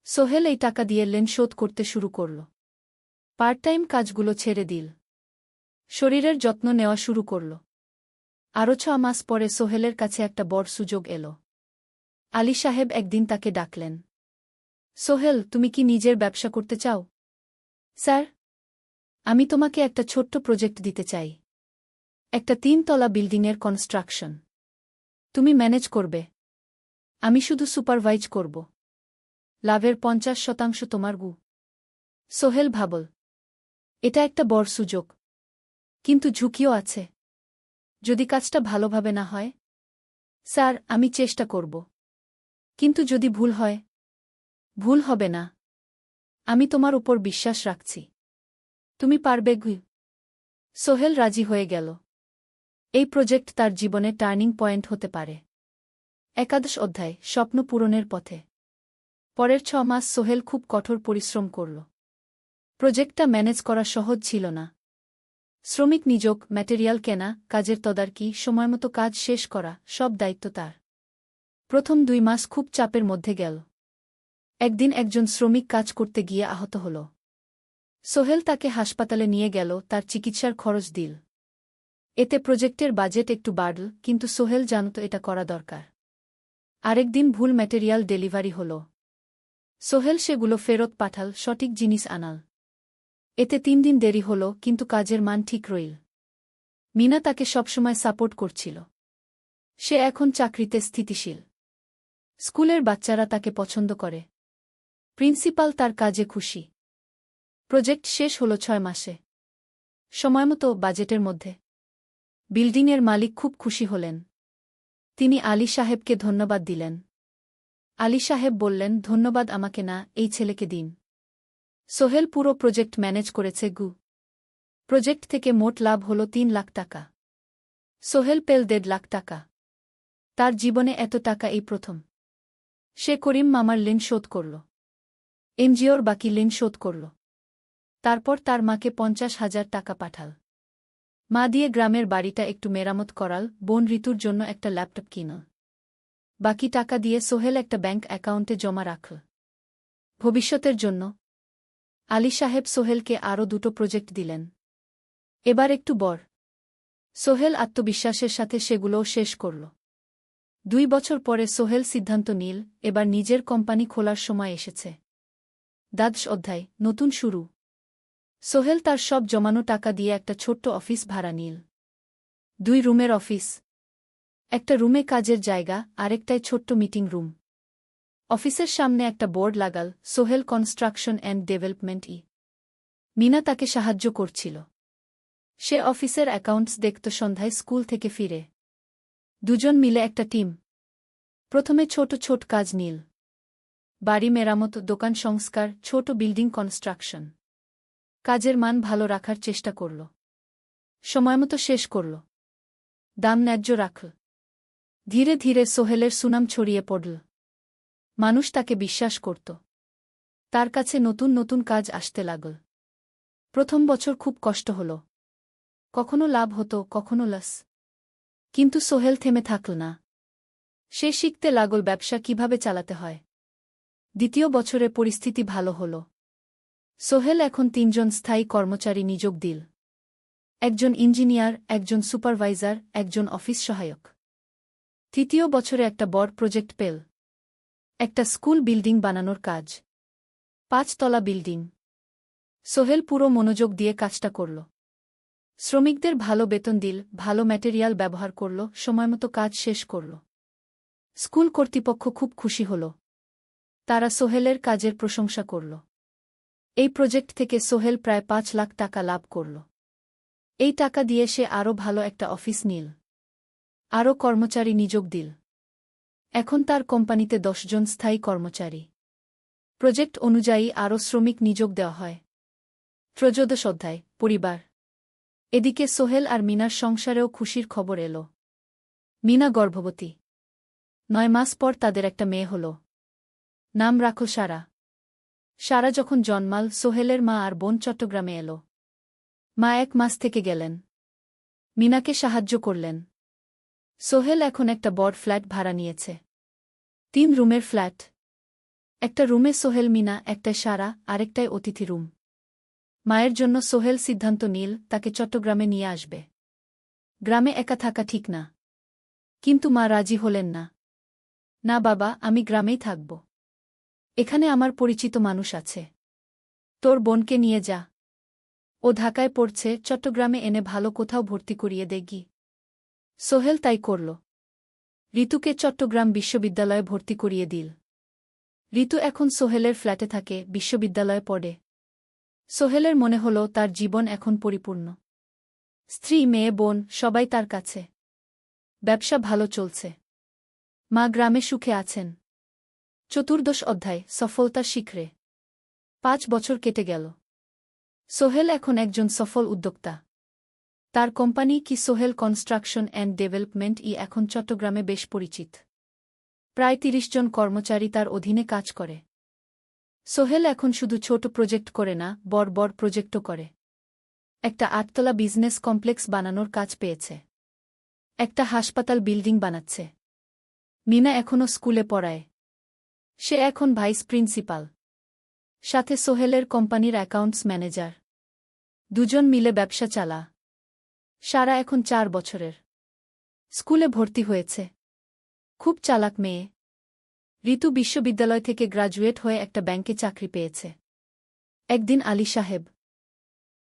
সোহেল এই টাকা দিয়ে লোন শোধ করতে শুরু করল। পার্ট টাইম কাজগুলো ছেড়ে দিল। শরীরের যত্ন নেওয়া শুরু করল। আরও 6 মাস পরে সোহেলের কাছে একটা বড় সুযোগ এল। আলী সাহেব একদিন তাকে ডাকলেন। সোহেল, তুমি কি নিজের ব্যবসা করতে চাও? স্যার, আমি তোমাকে একটা ছোট্ট প্রজেক্ট দিতে চাই। একটা 3 তলা বিল্ডিংয়ের কনস্ট্রাকশন। তুমি ম্যানেজ করবে। আমি শুধু সুপারভাইজ করব। লাভের 50% তোমার গু। সোহেল ভাবল, এটা একটা বড় সুযোগ। কিন্তু ঝুঁকিও আছে। যদি কাজটা ভালোভাবে না হয়? স্যার, আমি চেষ্টা করব। কিন্তু যদি ভুল হয়? ভুল হবে না। আমি তোমার উপর বিশ্বাস রাখছি। তুমি পারবে গু। সোহেল রাজি হয়ে গেল। এই প্রজেক্ট তার জীবনে টার্নিং পয়েন্ট হতে পারে। একাদশ অধ্যায়, স্বপ্ন পূরণের পথে। পরের 6 মাস সোহেল খুব কঠোর পরিশ্রম করল। প্রজেক্টটা ম্যানেজ করা সহজ ছিল না। শ্রমিক নিযোগ, ম্যাটেরিয়াল কেনা, কাজের তদারকি, সময়মতো কাজ শেষ করা, সব দায়িত্ব তার। প্রথম 2 মাস খুব চাপের মধ্যে গেল। একদিন একজন শ্রমিক কাজ করতে গিয়ে আহত হল। সোহেল তাকে হাসপাতালে নিয়ে গেল, তার চিকিৎসার খরচ দিল। এতে প্রজেক্টের বাজেট একটু বাড়ল, কিন্তু সোহেল জানত এটা করা দরকার। আরেকদিন ভুল ম্যাটেরিয়াল ডেলিভারি হল। সোহেল সেগুলো ফেরত পাঠাল, সঠিক জিনিস আনাল। এতে 3 দিন দেরি হল, কিন্তু কাজের মান ঠিক রইল। মিনা তাকে সবসময় সাপোর্ট করছিল। সে এখন চাকরিতে স্থিতিশীল। স্কুলের বাচ্চারা তাকে পছন্দ করে। প্রিন্সিপাল তার কাজে খুশি। প্রজেক্ট শেষ হল 6 মাসে। সময়মতো, বাজেটের মধ্যে। বিল্ডিংয়ের মালিক খুব খুশি হলেন। তিনি আলী সাহেবকে ধন্যবাদ দিলেন। আলী সাহেব বললেন, ধন্যবাদ আমাকে না, এই ছেলেকে দিন। সোহেল পুরো প্রজেক্ট ম্যানেজ করেছে গু। প্রজেক্ট থেকে মোট লাভ হল 3 লাখ টাকা। সোহেল পেল 1.5 লাখ টাকা। তার জীবনে এত টাকা এই প্রথম। সে করিম মামার ঋণ শোধ করল। এনজিওর বাকি ঋণ শোধ করল। তারপর তার মাকে 50,000 টাকা পাঠাল। মা দিয়ে গ্রামের বাড়িটা একটু মেরামত করাল, বোন ঋতুর জন্য একটা ল্যাপটপ কিনল। বাকি টাকা দিয়ে সোহেল একটা ব্যাংক অ্যাকাউন্টে জমা রাখল। ভবিষ্যতের জন্য। আলী সাহেব সোহেলকে আরও 2টো প্রজেক্ট দিলেন। এবার একটু বড়। সোহেল আত্মবিশ্বাসের সাথে সেগুলোও শেষ করল। 2 বছর পরে সোহেল সিদ্ধান্ত নিল, এবার নিজের কোম্পানি খোলার সময় এসেছে। দ্বাদশ অধ্যায়, নতুন শুরু। সোহেল তার সব জমানো টাকা দিয়ে একটা ছোট্ট অফিস ভাড়া নিল। 2 রুমের অফিস। একটা রুমে কাজের জায়গা, আরেকটায় ছোট্ট মিটিং রুম। অফিসের সামনে একটা বোর্ড লাগাল, সোহেল কনস্ট্রাকশন অ্যান্ড ডেভেলপমেন্ট ই। মিনা তাকে সাহায্য করছিল। সে অফিসের অ্যাকাউন্টস দেখত সন্ধ্যায় স্কুল থেকে ফিরে। দুজন মিলে একটা টিম। প্রথমে ছোট ছোট কাজ নিল। বাড়ি মেরামত, দোকান সংস্কার, ছোট বিল্ডিং কনস্ট্রাকশন। কাজের মান ভালো রাখার চেষ্টা করল। সময়মতো শেষ করল। দাম ন্যায্য রাখল। ধীরে ধীরে সোহেলের সুনাম ছড়িয়ে পড়ল। মানুষ তাকে বিশ্বাস করত। তার কাছে নতুন নতুন কাজ আসতে লাগল। প্রথম বছর খুব কষ্ট হল। কখনো লাভ হতো, কখনো লস। কিন্তু সোহেল থেমে থাকল না। সে শিখতে লাগল ব্যবসা কিভাবে চালাতে হয়। দ্বিতীয় বছরে পরিস্থিতি ভালো হল। সোহেল এখন 3 জন স্থায়ী কর্মচারী নিযোগ দিল। একজন ইঞ্জিনিয়ার, একজন সুপারভাইজার, একজন অফিস সহায়ক। তৃতীয় বছরে একটা বড় প্রজেক্ট পেল। একটা স্কুল বিল্ডিং বানানোর কাজ। 5 তলা বিল্ডিং। সোহেল পুরো মনোযোগ দিয়ে কাজটা করল। শ্রমিকদের ভালো বেতন দিল, ভালো ম্যাটেরিয়াল ব্যবহার করল, সময়মতো কাজ শেষ করল। স্কুল কর্তৃপক্ষ খুব খুশি হল। তারা সোহেলের কাজের প্রশংসা করল। এই প্রজেক্ট থেকে সোহেল প্রায় 5 লাখ টাকা লাভ করল। এই টাকা দিয়ে সে আরও ভালো একটা অফিস নিল। আরও কর্মচারী নিযোগ দিল। এখন তার কোম্পানিতে 10 জন স্থায়ী কর্মচারী। প্রজেক্ট অনুযায়ী আরও শ্রমিক নিযোগ দেওয়া হয়। ত্রয়োদশ অধ্যায়, পরিবার। এদিকে সোহেল আর মিনার সংসারেও খুশির খবর এল। মিনা গর্ভবতী। 9 মাস পর তাদের একটা মেয়ে হল। নাম রাখল সারা। সারা যখন জন্মাল, সোহেলের মা আর বোন চট্টগ্রামে এল। মা 1 মাস থেকে গেলেন। মিনাকে সাহায্য করলেন। সোহেল এখন একটা বড় ফ্ল্যাট ভাড়া নিয়েছে। 3 রুমের ফ্ল্যাট। একটা রুমে সোহেল, মিনা, একটায় সারা, আরেকটায় অতিথি রুম। মায়ের জন্য সোহেল সিদ্ধান্ত নিল তাকে চট্টগ্রামে নিয়ে আসবে। গ্রামে একা থাকা ঠিক না। কিন্তু মা রাজি হলেন না। না বাবা, আমি গ্রামেই থাকব। এখানে আমার পরিচিত মানুষ আছে। তোর বোনকে নিয়ে যা। ও ঢাকায় পড়ছে, চট্টগ্রামে এনে ভালো কোথাও ভর্তি করিয়ে দেগি। সোহেল তাই করল। ঋতুকে চট্টগ্রাম বিশ্ববিদ্যালয়ে ভর্তি করিয়ে দিল। ঋতু এখন সোহেলের ফ্ল্যাটে থাকে, বিশ্ববিদ্যালয়ে পড়ে। সোহেলের মনে হল তার জীবন এখন পরিপূর্ণ। স্ত্রী, মেয়ে, বোন সবাই তার কাছে। ব্যবসা ভালো চলছে। মা গ্রামে সুখে আছেন। চতুর্দশ অধ্যায়, সফলতার শিখরে। 5 বছর কেটে গেল। সোহেল এখন একজন সফল উদ্যোক্তা। তার কোম্পানি কি সোহেল কনস্ট্রাকশন অ্যান্ড ডেভেলপমেন্ট এখন চট্টগ্রামে বেশ পরিচিত। প্রায় 30 জন কর্মচারী তার অধীনে কাজ করে। সোহেল এখন শুধু ছোট প্রজেক্ট করে না, বড় বড় প্রজেক্টও করে। একটা 8তলা বিজনেস কমপ্লেক্স বানানোর কাজ পেয়েছে। একটা হাসপাতাল বিল্ডিং বানাচ্ছে। মিনা এখনও স্কুলে পড়ায়। সে এখন ভাইস প্রিন্সিপাল। সাথে সোহেলের কোম্পানির অ্যাকাউন্টস ম্যানেজার। দুজন মিলে ব্যবসা চালা। সারা এখন 4 বছরের। স্কুলে ভর্তি হয়েছে। খুব চালাক মেয়ে। ঋতু বিশ্ববিদ্যালয় থেকে গ্রাজুয়েট হয়ে একটা ব্যাংকে চাকরি পেয়েছে। একদিন আলী সাহেব